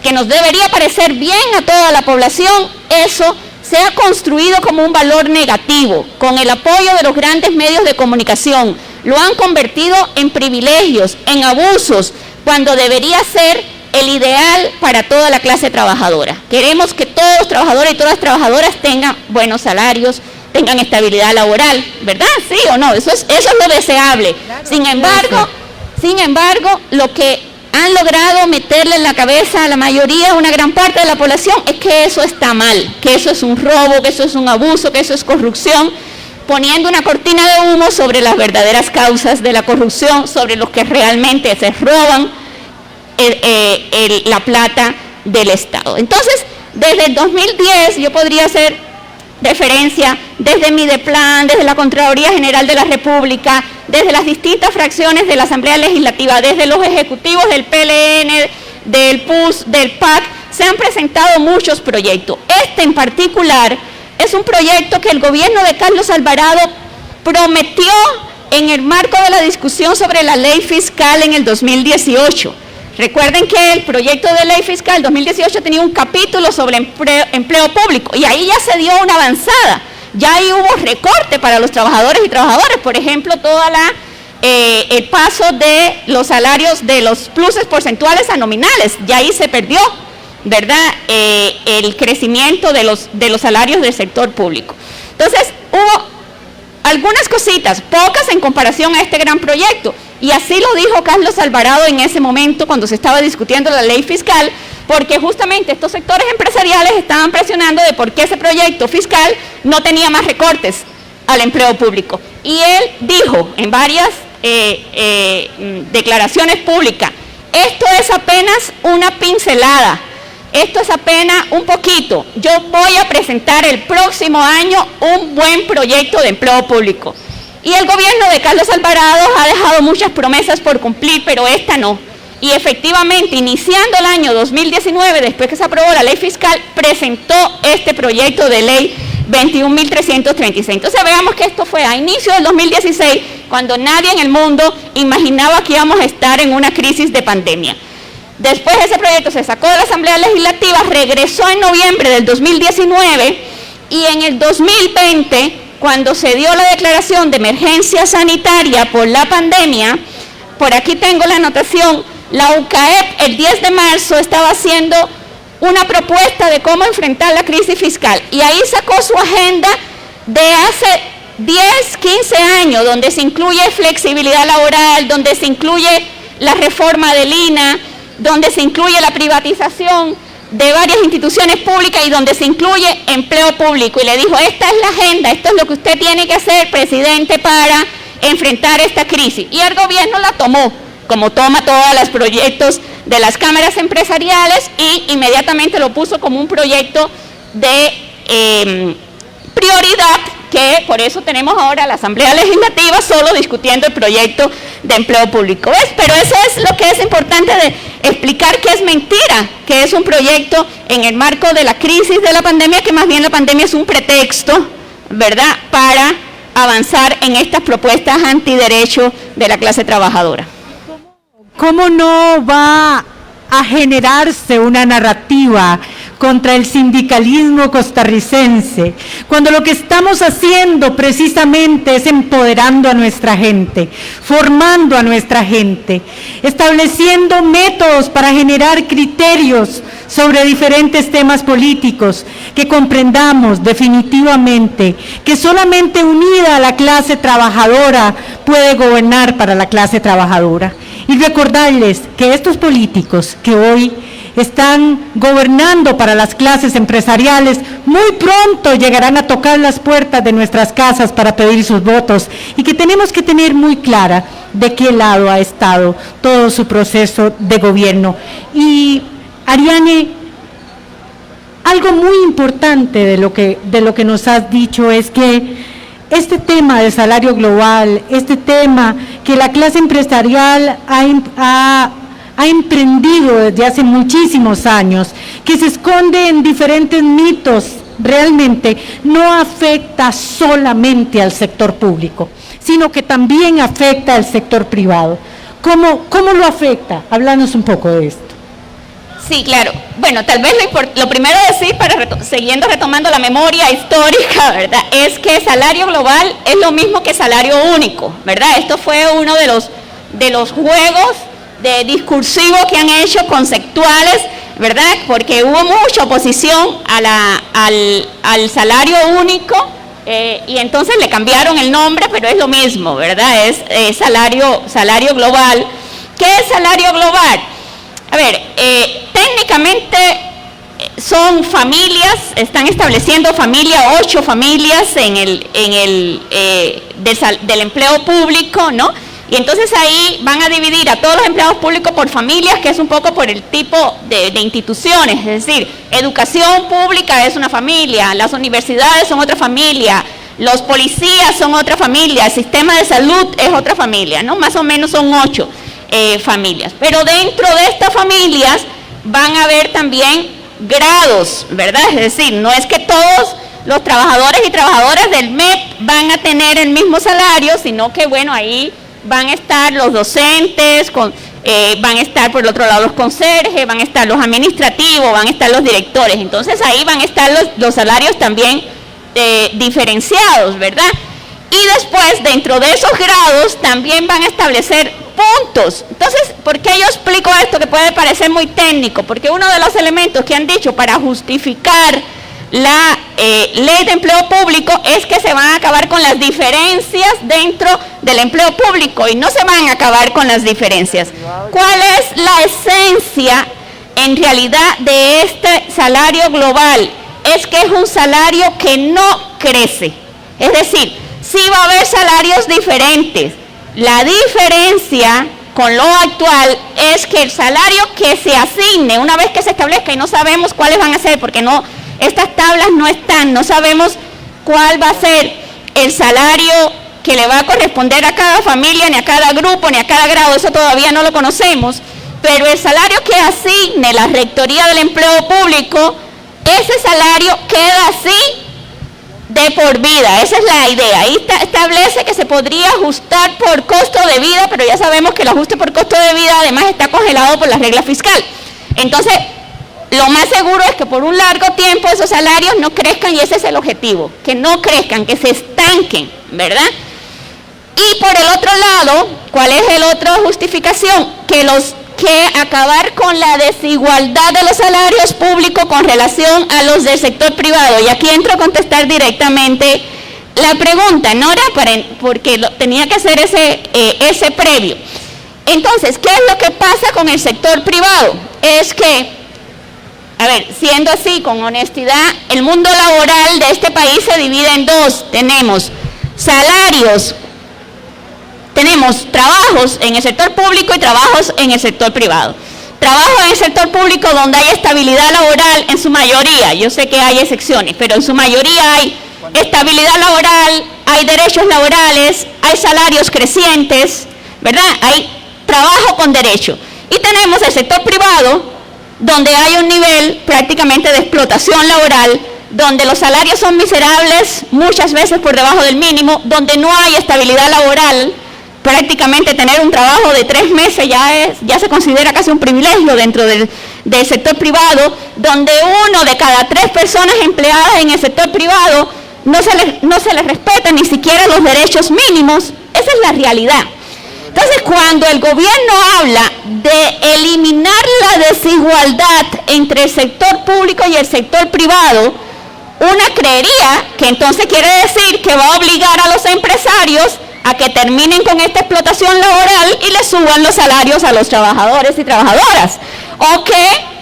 que nos debería parecer bien a toda la población, eso se ha construido como un valor negativo, con el apoyo de los grandes medios de comunicación. Lo han convertido en privilegios, en abusos, cuando debería ser el ideal para toda la clase trabajadora. Queremos que todos los trabajadores y todas las trabajadoras tengan buenos salarios, tengan estabilidad laboral, ¿verdad? ¿Sí o no? Eso es lo deseable. Sin embargo, lo que han logrado meterle en la cabeza a la mayoría, una gran parte de la población, es que eso está mal, que eso es un robo, que eso es un abuso, que eso es corrupción, poniendo una cortina de humo sobre las verdaderas causas de la corrupción, sobre los que realmente se roban la plata del Estado. Entonces, desde el 2010 yo podría hacer referencia desde Mideplan, desde la Contraloría General de la República, desde las distintas fracciones de la Asamblea Legislativa, desde los ejecutivos del PLN, del PUS, del PAC, se han presentado muchos proyectos. Este en particular es un proyecto que el gobierno de Carlos Alvarado prometió en el marco de la discusión sobre la ley fiscal en el 2018. Recuerden que el proyecto de ley fiscal 2018 tenía un capítulo sobre empleo público, y ahí ya se dio una avanzada, ya ahí hubo recorte para los trabajadores y trabajadoras, por ejemplo, el paso de los salarios de los pluses porcentuales a nominales, ya ahí se perdió, ¿verdad? El crecimiento de los salarios del sector público. Entonces, hubo algunas cositas, pocas en comparación a este gran proyecto, y así lo dijo Carlos Alvarado en ese momento cuando se estaba discutiendo la ley fiscal, porque justamente estos sectores empresariales estaban presionando de por qué ese proyecto fiscal no tenía más recortes al empleo público. Y él dijo en varias declaraciones públicas, esto es apenas una pincelada, esto es apenas un poquito, yo voy a presentar el próximo año un buen proyecto de empleo público. Y el gobierno de Carlos Alvarado ha dejado muchas promesas por cumplir, pero esta no. Y efectivamente, iniciando el año 2019, después que se aprobó la ley fiscal, presentó este proyecto de ley 21.336. Entonces veamos que esto fue a inicio del 2016, cuando nadie en el mundo imaginaba que íbamos a estar en una crisis de pandemia. Después ese proyecto se sacó de la Asamblea Legislativa, regresó en noviembre del 2019, y en el 2020, cuando se dio la declaración de emergencia sanitaria por la pandemia, por aquí tengo la anotación, la UCAEP el 10 de marzo estaba haciendo una propuesta de cómo enfrentar la crisis fiscal, y ahí sacó su agenda de hace 10, 15 años, donde se incluye flexibilidad laboral, donde se incluye la reforma del INA, donde se incluye la privatización de varias instituciones públicas y donde se incluye empleo público. Y le dijo, esta es la agenda, esto es lo que usted tiene que hacer, presidente, para enfrentar esta crisis. Y el gobierno la tomó, como toma todos los proyectos de las cámaras empresariales, y inmediatamente lo puso como un proyecto de prioridad, que por eso tenemos ahora la Asamblea Legislativa solo discutiendo el proyecto de empleo público. ¿Ves? Pero eso es lo que es importante de explicar, que es mentira, que es un proyecto en el marco de la crisis de la pandemia, que más bien la pandemia es un pretexto, ¿verdad?, para avanzar en estas propuestas antiderecho de la clase trabajadora. ¿Cómo no va a generarse una narrativa contra el sindicalismo costarricense, cuando lo que estamos haciendo precisamente es empoderando a nuestra gente, formando a nuestra gente, estableciendo métodos para generar criterios sobre diferentes temas políticos, que comprendamos definitivamente que solamente unida a la clase trabajadora puede gobernar para la clase trabajadora? Y recordarles que estos políticos que hoy están gobernando para las clases empresariales, muy pronto llegarán a tocar las puertas de nuestras casas para pedir sus votos, y que tenemos que tener muy clara de qué lado ha estado todo su proceso de gobierno. Y Ariane, algo muy importante de lo que nos has dicho es que este tema del salario global, este tema que la clase empresarial ha emprendido desde hace muchísimos años, que se esconde en diferentes mitos, realmente no afecta solamente al sector público, sino que también afecta al sector privado. ¿Cómo lo afecta? Háblanos un poco de esto. Sí, claro. Bueno, tal vez lo primero a decir, siguiendo retomando la memoria histórica, ¿verdad?, es que salario global es lo mismo que salario único, ¿verdad? Esto fue uno de los juegos de discursivo que han hecho, conceptuales, ¿verdad?, porque hubo mucha oposición al salario único, y entonces le cambiaron el nombre, pero es lo mismo, ¿verdad? Es salario global. ¿Qué es salario global? A ver, técnicamente son familias, están estableciendo 8 familias del empleo público, ¿no? Y entonces ahí van a dividir a todos los empleados públicos por familias, que es un poco por el tipo de instituciones, es decir, educación pública es una familia, las universidades son otra familia, los policías son otra familia, el sistema de salud es otra familia, ¿no? Más o menos son 8 familias. Pero dentro de estas familias van a haber también grados, ¿verdad? Es decir, no es que todos los trabajadores y trabajadoras del MEP van a tener el mismo salario, sino que, bueno, ahí van a estar los docentes, van a estar por el otro lado los conserjes, van a estar los administrativos, van a estar los directores. Entonces ahí van a estar los salarios también diferenciados, ¿verdad? Y después, dentro de esos grados, también van a establecer puntos. Entonces, ¿por qué yo explico esto que puede parecer muy técnico? Porque uno de los elementos que han dicho para justificar la ley de empleo público es que se van a acabar con las diferencias dentro del empleo público, y no se van a acabar con las diferencias. ¿Cuál es la esencia en realidad de este salario global? Es que es un salario que no crece, es decir, sí va a haber salarios diferentes. La diferencia con lo actual es que el salario que se asigne una vez que se establezca, y no sabemos cuáles van a ser porque estas tablas no están, no sabemos cuál va a ser el salario que le va a corresponder a cada familia, ni a cada grupo, ni a cada grado, eso todavía no lo conocemos, pero el salario que asigne la Rectoría del Empleo Público, ese salario queda así de por vida. Esa es la idea. Ahí establece que se podría ajustar por costo de vida, pero ya sabemos que el ajuste por costo de vida además está congelado por la regla fiscal. Entonces, lo más seguro es que por un largo tiempo esos salarios no crezcan, y ese es el objetivo, que no crezcan, que se estanquen, ¿verdad? Y por el otro lado, ¿cuál es la otra justificación? Que acabar con la desigualdad de los salarios públicos con relación a los del sector privado. Y aquí entro a contestar directamente la pregunta, no era porque tenía que hacer ese previo. Entonces, ¿qué es lo que pasa con el sector privado? Es que a ver, siendo así, con honestidad, el mundo laboral de este país se divide en dos. Tenemos salarios, tenemos trabajos en el sector público y trabajos en el sector privado. Trabajo en el sector público donde hay estabilidad laboral en su mayoría, yo sé que hay excepciones, pero en su mayoría hay estabilidad laboral, hay derechos laborales, hay salarios crecientes, ¿verdad? Hay trabajo con derecho. Y tenemos el sector privado, donde hay un nivel prácticamente de explotación laboral, donde los salarios son miserables, muchas veces por debajo del mínimo, donde no hay estabilidad laboral. Prácticamente tener un trabajo de 3 meses ya se considera casi un privilegio dentro del sector privado, donde 1 de cada 3 personas empleadas en el sector privado no se les respeta ni siquiera los derechos mínimos. Esa es la realidad. Entonces, cuando el gobierno habla de eliminar la desigualdad entre el sector público y el sector privado, una creería que entonces quiere decir que va a obligar a los empresarios a que terminen con esta explotación laboral y le suban los salarios a los trabajadores y trabajadoras, o que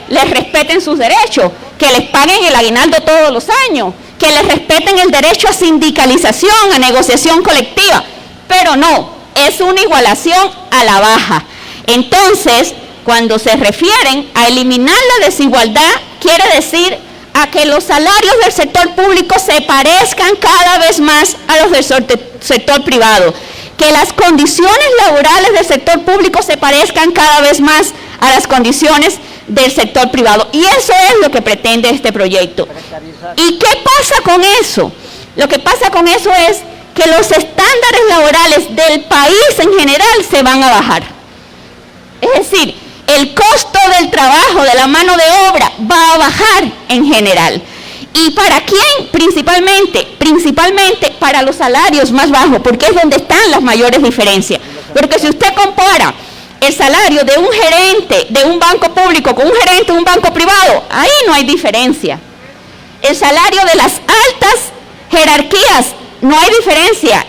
les respeten sus derechos, que les paguen el aguinaldo todos los años, que les respeten el derecho a sindicalización, a negociación colectiva, pero no, es una igualación a la baja. Entonces, cuando se refieren a eliminar la desigualdad, quiere decir a que los salarios del sector público se parezcan cada vez más a los del sector privado, que las condiciones laborales del sector público se parezcan cada vez más a las condiciones del sector privado. Y eso es lo que pretende este proyecto. ¿Y qué pasa con eso? Lo que pasa con eso es que los estándares laborales del país en general se van a bajar. Es decir, el costo del trabajo, de la mano de obra, va a bajar en general. ¿Y para quién? Principalmente para los salarios más bajos, porque es donde están las mayores diferencias. Porque si usted compara el salario de un gerente de un banco público con un gerente de un banco privado, ahí no hay diferencia. El salario de las altas jerarquías, no hay diferencia.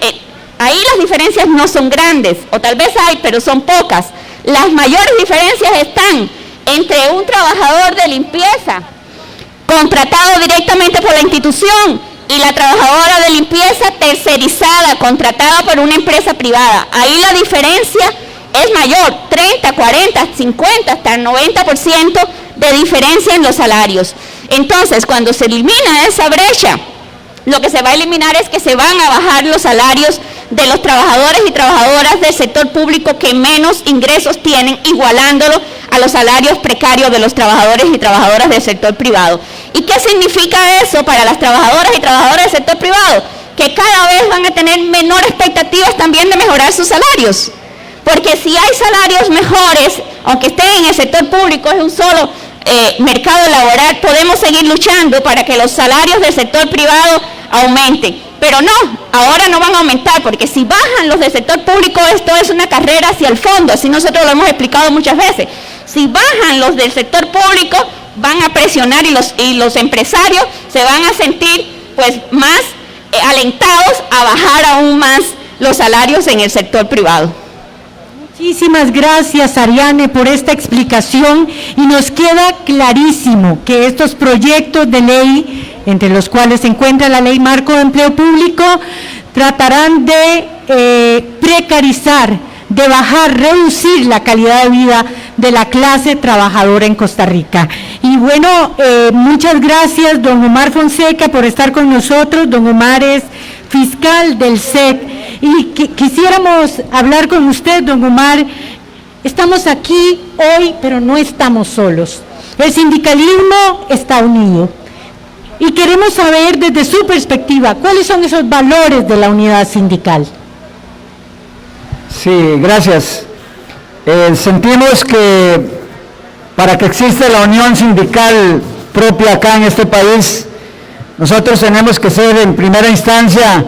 Ahí las diferencias no son grandes, o tal vez hay, pero son pocas. Las mayores diferencias están entre un trabajador de limpieza contratado directamente por la institución y la trabajadora de limpieza tercerizada, contratada por una empresa privada. Ahí la diferencia es mayor, 30, 40, 50, hasta el 90% de diferencia en los salarios. Entonces, cuando se elimina esa brecha, lo que se va a eliminar es que se van a bajar los salarios de los trabajadores y trabajadoras del sector público que menos ingresos tienen, igualándolo a los salarios precarios de los trabajadores y trabajadoras del sector privado. ¿Y qué significa eso para las trabajadoras y trabajadores del sector privado? Que cada vez van a tener menor expectativas también de mejorar sus salarios. Porque si hay salarios mejores, aunque estén en el sector público, es un solo mercado laboral, podemos seguir luchando para que los salarios del sector privado aumenten. Pero no, ahora no van a aumentar, porque si bajan los del sector público, esto es una carrera hacia el fondo, así nosotros lo hemos explicado muchas veces. Si bajan los del sector público, van a presionar y los empresarios se van a sentir pues más alentados a bajar aún más los salarios en el sector privado. Muchísimas gracias, Ariane, por esta explicación, y nos queda clarísimo que estos proyectos de ley, entre los cuales se encuentra la Ley Marco de Empleo Público, tratarán de precarizar, de bajar, reducir la calidad de vida de la clase trabajadora en Costa Rica. Y bueno, muchas gracias, don Omar Fonseca, por estar con nosotros. Don Omar es fiscal del SEC. Y quisiéramos hablar con usted, don Omar. Estamos aquí hoy, pero no estamos solos. El sindicalismo está unido. Y queremos saber desde su perspectiva, ¿cuáles son esos valores de la unidad sindical? Sí, gracias. Sentimos que para que exista la unión sindical propia acá en este país, nosotros tenemos que ser en primera instancia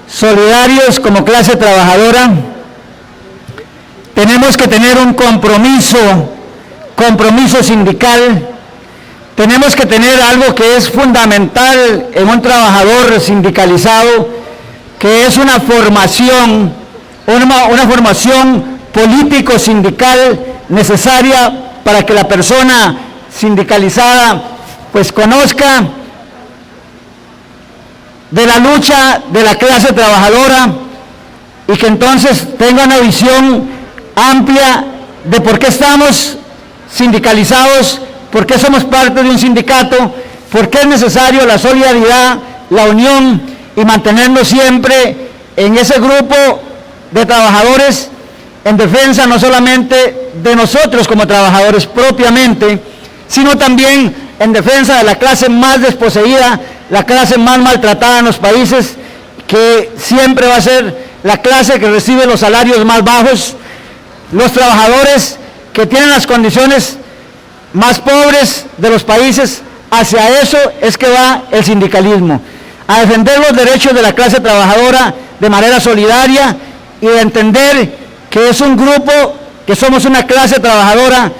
solidarios como clase trabajadora. Tenemos que tener un compromiso sindical. Tenemos que tener algo que es fundamental en un trabajador sindicalizado, que es una formación político-sindical necesaria para que la persona sindicalizada pues conozca de la lucha de la clase trabajadora y que entonces tenga una visión amplia de por qué estamos sindicalizados, por qué somos parte de un sindicato, por qué es necesario la solidaridad, la unión y mantenernos siempre en ese grupo de trabajadores en defensa no solamente de nosotros como trabajadores propiamente, sino también en defensa de la clase más desposeída, la clase más maltratada en los países, que siempre va a ser la clase que recibe los salarios más bajos, los trabajadores que tienen las condiciones más pobres de los países. Hacia eso es que va el sindicalismo, a defender los derechos de la clase trabajadora de manera solidaria y de entender que es un grupo, que somos una clase trabajadora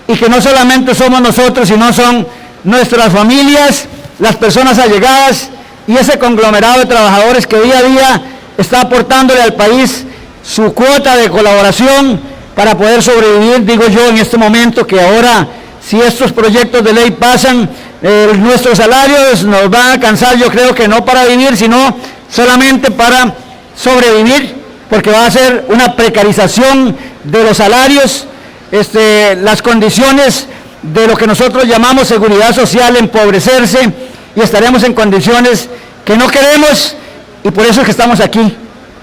y que no solamente somos nosotros, sino son nuestras familias, las personas allegadas y ese conglomerado de trabajadores que día a día está aportándole al país su cuota de colaboración para poder sobrevivir. Digo yo en este momento que ahora, si estos proyectos de ley pasan, nuestros salarios nos van a alcanzar, yo creo que no para vivir, sino solamente para sobrevivir, porque va a ser una precarización de los salarios, las condiciones de lo que nosotros llamamos seguridad social empobrecerse, y estaremos en condiciones que no queremos, y por eso es que estamos aquí,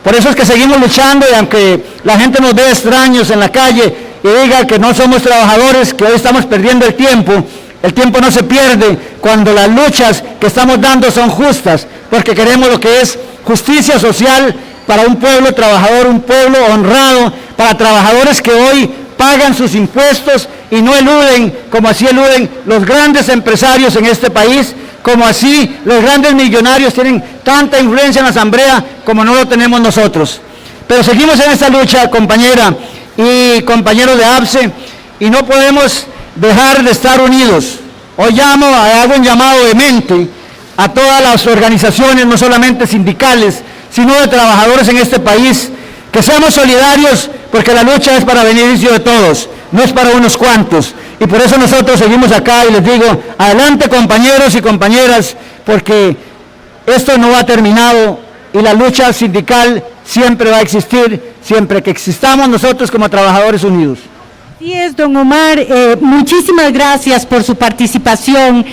por eso es que seguimos luchando, y aunque la gente nos ve extraños en la calle y diga que no somos trabajadores, que hoy estamos perdiendo el tiempo no se pierde cuando las luchas que estamos dando son justas, porque queremos lo que es justicia social para un pueblo trabajador, un pueblo honrado, para trabajadores que hoy pagan sus impuestos y no eluden, como así eluden los grandes empresarios en este país, como así los grandes millonarios tienen tanta influencia en la asamblea como no lo tenemos nosotros. Pero seguimos en esta lucha, compañera y compañeros de APSE, y no podemos dejar de estar unidos. Hoy hago un llamado vehemente a todas las organizaciones, no solamente sindicales, sino de trabajadores en este país, que seamos solidarios, porque la lucha es para beneficio de todos, no es para unos cuantos, y por eso nosotros seguimos acá y les digo, adelante compañeros y compañeras, porque esto no ha terminado y la lucha sindical siempre va a existir, siempre que existamos nosotros como trabajadores unidos. Así es, don Omar, muchísimas gracias por su participación.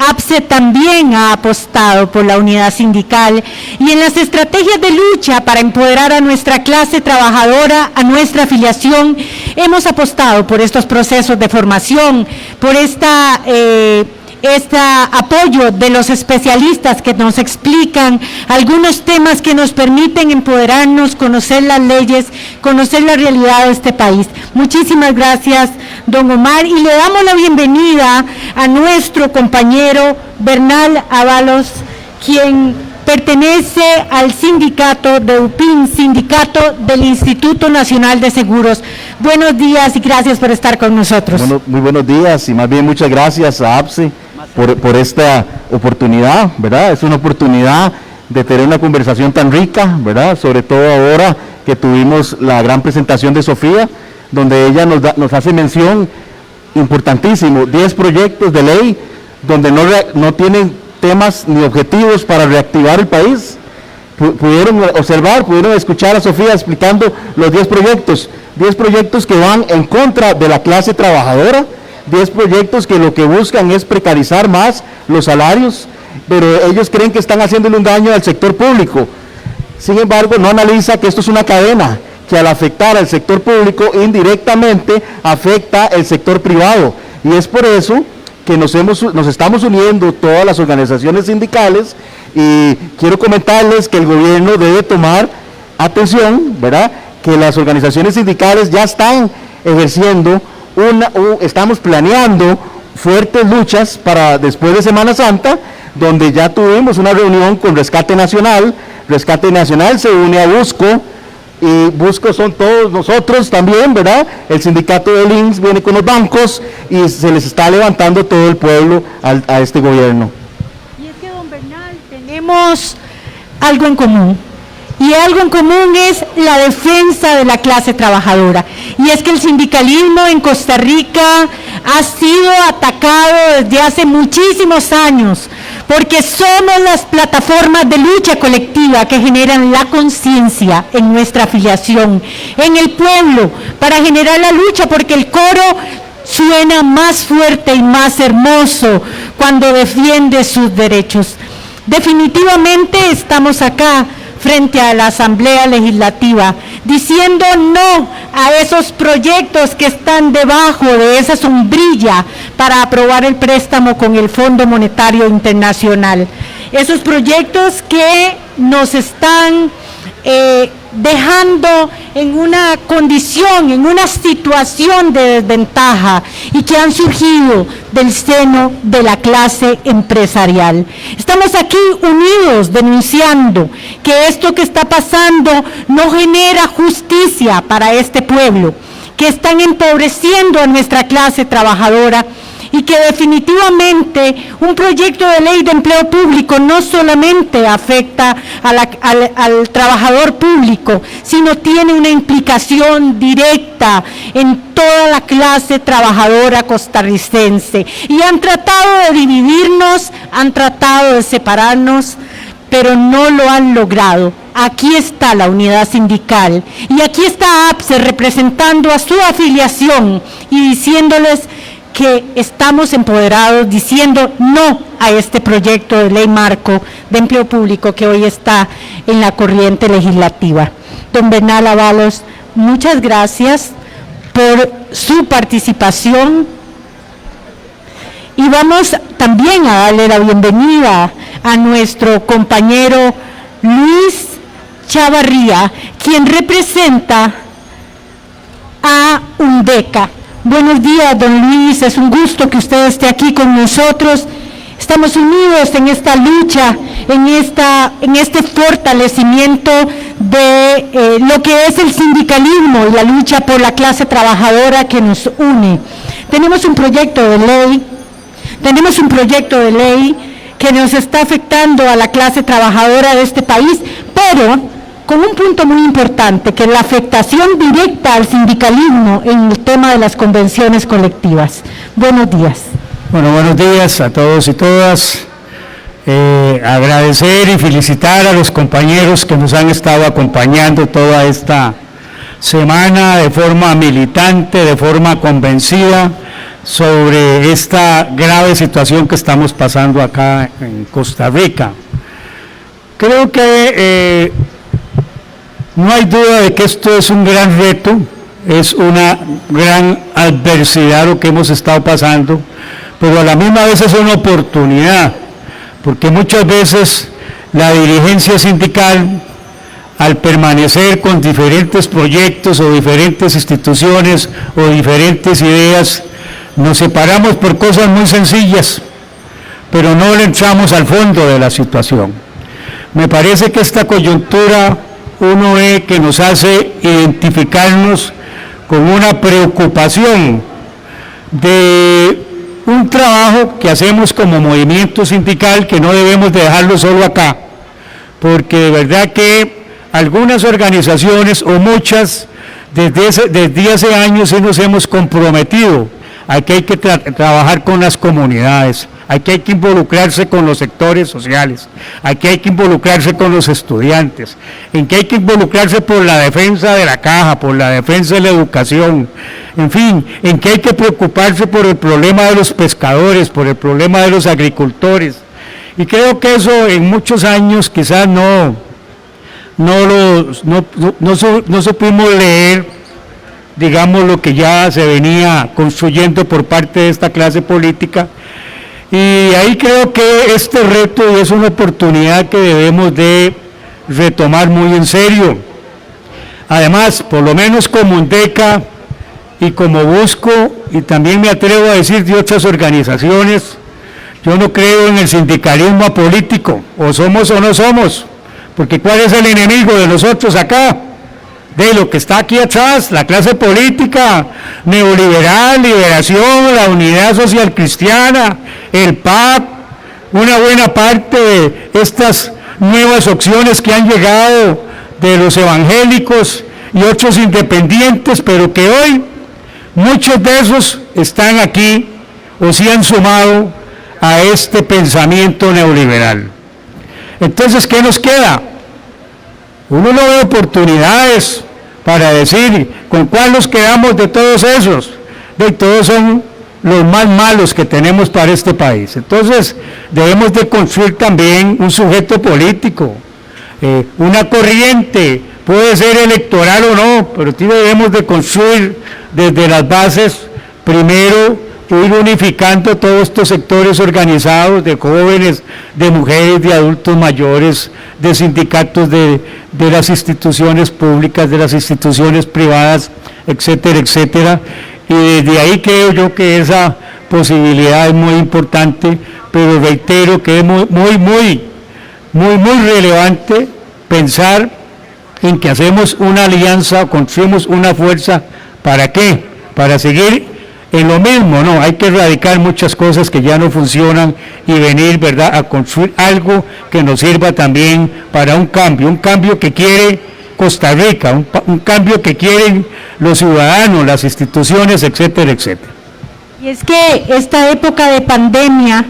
APSE también ha apostado por la unidad sindical y en las estrategias de lucha para empoderar a nuestra clase trabajadora, a nuestra afiliación, hemos apostado por estos procesos de formación, por este apoyo de los especialistas que nos explican algunos temas que nos permiten empoderarnos, conocer las leyes, conocer la realidad de este país. Muchísimas gracias, don Omar, y le damos la bienvenida a nuestro compañero Bernal Ábalos, quien pertenece al sindicato de UPIN, sindicato del Instituto Nacional de Seguros. Buenos días y gracias por estar con nosotros. Bueno, muy buenos días y más bien muchas gracias a APSE por esta oportunidad, ¿verdad? Es una oportunidad de tener una conversación tan rica, ¿verdad? Sobre todo ahora que tuvimos la gran presentación de Sofía, donde ella nos hace mención importantísimo, 10 proyectos de ley donde no tienen temas ni objetivos para reactivar el país. Pudieron observar, pudieron escuchar a Sofía explicando los 10 proyectos que van en contra de la clase trabajadora, 10 proyectos que lo que buscan es precarizar más los salarios, pero ellos creen que están haciéndole un daño al sector público. Sin embargo, no analiza que esto es una cadena, que al afectar al sector público, indirectamente afecta el sector privado. Y es por eso que nos estamos uniendo todas las organizaciones sindicales, y quiero comentarles que el gobierno debe tomar atención, ¿verdad? Que las organizaciones sindicales ya están ejerciendo estamos planeando fuertes luchas para después de Semana Santa, donde ya tuvimos una reunión con Rescate Nacional. Rescate Nacional se une a Busco, y Busco son todos nosotros también, ¿verdad? El sindicato del INSS viene con los bancos y se les está levantando todo el pueblo a este gobierno. Y es que, don Bernal, tenemos algo en común. Y algo en común es la defensa de la clase trabajadora. Y es que el sindicalismo en Costa Rica ha sido atacado desde hace muchísimos años, porque somos las plataformas de lucha colectiva que generan la conciencia en nuestra afiliación, en el pueblo, para generar la lucha, porque el coro suena más fuerte y más hermoso cuando defiende sus derechos. Definitivamente estamos acá frente a la Asamblea Legislativa, diciendo no a esos proyectos que están debajo de esa sombrilla para aprobar el préstamo con el Fondo Monetario Internacional. Esos proyectos que nos están dejando en una condición, en una situación de desventaja y que han surgido del seno de la clase empresarial. Estamos aquí unidos denunciando que esto que está pasando no genera justicia para este pueblo, que están empobreciendo a nuestra clase trabajadora y que definitivamente un proyecto de ley de empleo público no solamente afecta al trabajador público, sino tiene una implicación directa en toda la clase trabajadora costarricense. Y han tratado de dividirnos, han tratado de separarnos, pero no lo han logrado. Aquí está la unidad sindical y aquí está APSE representando a su afiliación y diciéndoles que estamos empoderados, diciendo no a este proyecto de ley marco de empleo público que hoy está en la corriente legislativa. Don Bernal Avalos, muchas gracias por su participación y vamos también a darle la bienvenida a nuestro compañero Luis Chavarría, quien representa a UNDECA. Buenos días, don Luis, es un gusto que usted esté aquí con nosotros. Estamos unidos en esta lucha, en este fortalecimiento de lo que es el sindicalismo y la lucha por la clase trabajadora que nos une. Tenemos un proyecto de ley que nos está afectando a la clase trabajadora de este país, pero con un punto muy importante, que es la afectación directa al sindicalismo en el tema de las convenciones colectivas. Buenos días. Bueno, buenos días a todos y todas. Agradecer y felicitar a los compañeros que nos han estado acompañando toda esta semana de forma militante, de forma convencida sobre esta grave situación que estamos pasando acá en Costa Rica. Creo que no hay duda de que esto es un gran reto, es una gran adversidad lo que hemos estado pasando, pero a la misma vez es una oportunidad, porque muchas veces la dirigencia sindical, al permanecer con diferentes proyectos o diferentes instituciones o diferentes ideas, nos separamos por cosas muy sencillas, pero no le entramos al fondo de la situación. Me parece que esta coyuntura uno ve que nos hace identificarnos con una preocupación de un trabajo que hacemos como movimiento sindical, que no debemos de dejarlo solo acá, porque de verdad que algunas organizaciones o muchas desde hace años sí nos hemos comprometido a que hay que trabajar con las comunidades, aquí hay que involucrarse con los sectores sociales, aquí hay que involucrarse con los estudiantes, en que hay que involucrarse por la defensa de la caja, por la defensa de la educación, en fin, en que hay que preocuparse por el problema de los pescadores, por el problema de los agricultores. Y creo que eso en muchos años quizás no supimos leer, digamos, lo que ya se venía construyendo por parte de esta clase política. Y ahí creo que este reto es una oportunidad que debemos de retomar muy en serio. Además, por lo menos como UNDECA y como Busco, y también me atrevo a decir de otras organizaciones, yo no creo en el sindicalismo apolítico, o somos o no somos, porque ¿cuál es el enemigo de nosotros acá? De lo que está aquí atrás, la clase política neoliberal, liberación, la unidad social cristiana, el PAC, una buena parte de estas nuevas opciones que han llegado de los evangélicos y otros independientes, pero que hoy Muchos de esos están aquí o se han sumado a este pensamiento neoliberal. Entonces, ¿qué nos queda? Uno no ve oportunidades para decir con cuál nos quedamos de todos esos. De todos son los más malos que tenemos para este país. Entonces, debemos de construir también un sujeto político, una corriente, puede ser electoral o no, pero debemos de construir desde las bases, primero, ir unificando todos estos sectores organizados de jóvenes, de mujeres, de adultos mayores, de sindicatos, de las instituciones públicas, de las instituciones privadas, etcétera, etcétera. Y desde ahí creo yo que esa posibilidad es muy importante, pero reitero que es muy relevante pensar en que hacemos una alianza, construimos una fuerza. ¿Para qué? Para seguir en lo mismo, no, hay que erradicar muchas cosas que ya no funcionan y venir, ¿verdad?, a construir algo que nos sirva también para un cambio que quiere Costa Rica, un cambio que quieren los ciudadanos, las instituciones, etcétera, etcétera. Y es que esta época de pandemia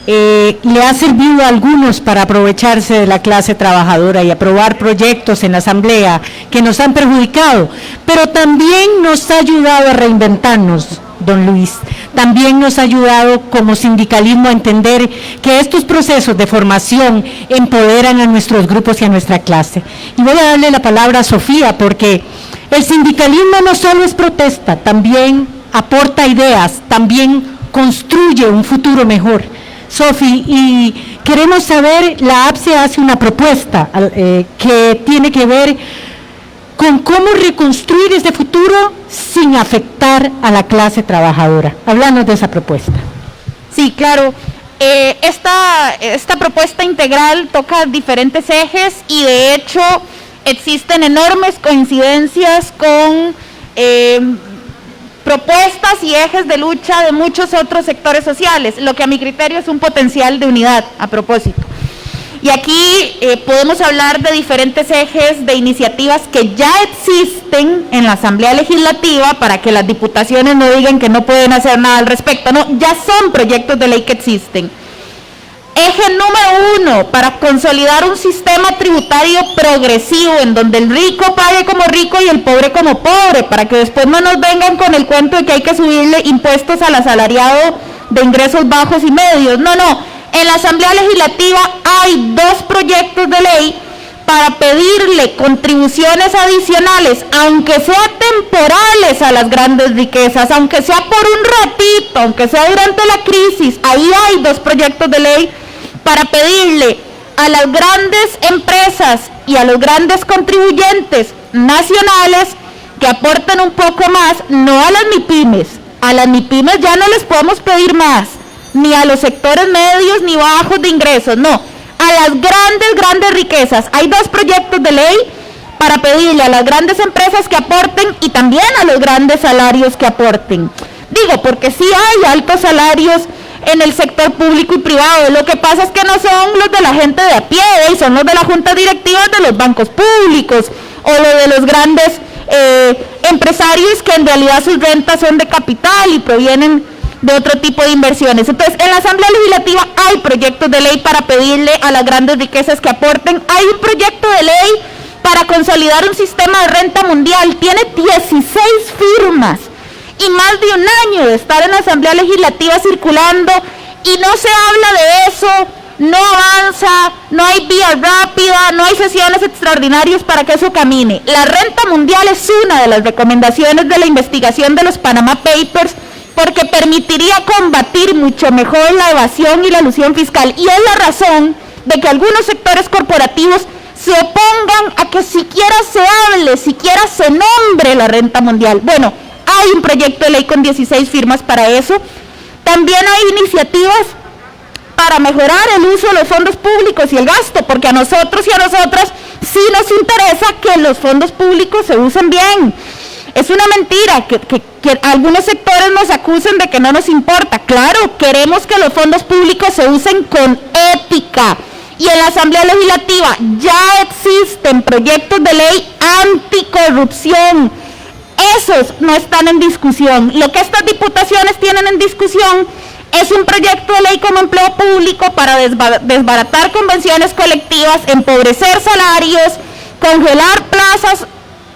le ha servido a algunos para aprovecharse de la clase trabajadora y aprobar proyectos en la Asamblea que nos han perjudicado, pero también nos ha ayudado a reinventarnos, don Luis. También nos ha ayudado como sindicalismo a entender que estos procesos de formación empoderan a nuestros grupos y a nuestra clase. Y voy a darle la palabra a Sofía, porque el sindicalismo no solo es protesta, también aporta ideas, también construye un futuro mejor. Sofi, y queremos saber, la APSE hace una propuesta que tiene que ver con cómo reconstruir este futuro sin afectar a la clase trabajadora. Háblanos de esa propuesta. Sí, claro. Esta propuesta integral toca diferentes ejes y de hecho existen enormes coincidencias con propuestas y ejes de lucha de muchos otros sectores sociales, lo que a mi criterio es un potencial de unidad a propósito. Y aquí podemos hablar de diferentes ejes de iniciativas que ya existen en la Asamblea Legislativa, para que las diputaciones no digan que no pueden hacer nada al respecto, no, ya son proyectos de ley que existen. Eje número 1, para consolidar un sistema tributario progresivo en donde el rico pague como rico y el pobre como pobre, para que después no nos vengan con el cuento de que hay que subirle impuestos al asalariado de ingresos bajos y medios. No, en la Asamblea Legislativa hay 2 proyectos de ley para pedirle contribuciones adicionales, aunque sea temporales, a las grandes riquezas, aunque sea por un ratito, aunque sea durante la crisis. Ahí hay 2 proyectos de ley para pedirle a las grandes empresas y a los grandes contribuyentes nacionales que aporten un poco más, no a las MIPYMES. A las MIPYMES ya no les podemos pedir más, ni a los sectores medios ni bajos de ingresos, no, a las grandes riquezas. Hay 2 proyectos de ley para pedirle a las grandes empresas que aporten y también a los grandes salarios que aporten. Digo, porque sí hay altos salarios en el sector público y privado, lo que pasa es que no son los de la gente de a pie, son los de las juntas directivas de los bancos públicos o los de los grandes empresarios que en realidad sus rentas son de capital y provienen de otro tipo de inversiones. Entonces, en la Asamblea Legislativa hay proyectos de ley para pedirle a las grandes riquezas que aporten. Hay un proyecto de ley para consolidar un sistema de renta mundial. Tiene 16 firmas y más de un año de estar en la Asamblea Legislativa circulando y no se habla de eso, no avanza, no hay vía rápida, no hay sesiones extraordinarias para que eso camine. La renta mundial es una de las recomendaciones de la investigación de los Panama Papers, porque permitiría combatir mucho mejor la evasión y la elusión fiscal, y es la razón de que algunos sectores corporativos se opongan a que siquiera se hable, siquiera se nombre la renta mundial. Bueno, hay un proyecto de ley con 16 firmas para eso. También hay iniciativas para mejorar el uso de los fondos públicos y el gasto, porque a nosotros y a nosotras sí nos interesa que los fondos públicos se usen bien. Es una mentira que algunos sectores nos acusen de que no nos importa. Claro, queremos que los fondos públicos se usen con ética. Y en la Asamblea Legislativa ya existen proyectos de ley anticorrupción. esos no están en discusión. Lo que estas diputaciones tienen en discusión es un proyecto de ley como empleo público para desbaratar convenciones colectivas, empobrecer salarios, congelar plazas,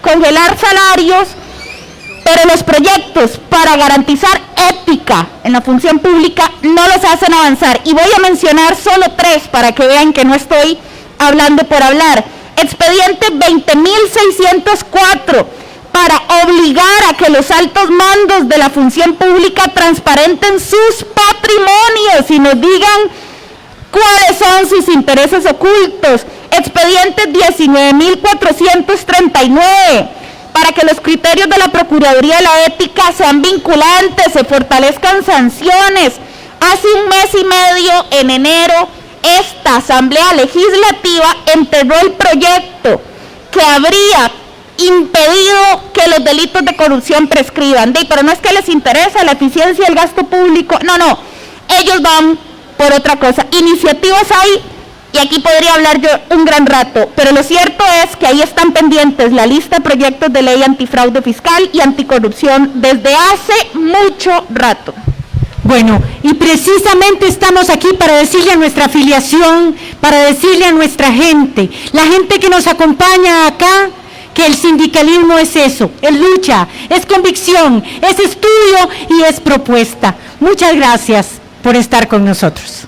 congelar salarios, pero los proyectos para garantizar ética en la función pública no los hacen avanzar. Y voy a mencionar solo 3 para que vean que no estoy hablando por hablar. Expediente 20.604 para obligar a que los altos mandos de la función pública transparenten sus patrimonios y nos digan cuáles son sus intereses ocultos. Expediente 19.439 para que los criterios de la Procuraduría de la Ética sean vinculantes, se fortalezcan sanciones. Hace un mes y medio, en enero, esta Asamblea Legislativa enterró el proyecto que habría impedido que los delitos de corrupción prescriban. Pero no es que les interesa la eficiencia del gasto público, no, ellos van por otra cosa. Iniciativas hay, y aquí podría hablar yo un gran rato, pero lo cierto es que ahí están pendientes la lista de proyectos de ley antifraude fiscal y anticorrupción desde hace mucho rato. Bueno, y precisamente estamos aquí para decirle a nuestra afiliación, para decirle a nuestra gente, la gente que nos acompaña acá, que el sindicalismo es eso, es lucha, es convicción, es estudio y es propuesta. Muchas gracias por estar con nosotros.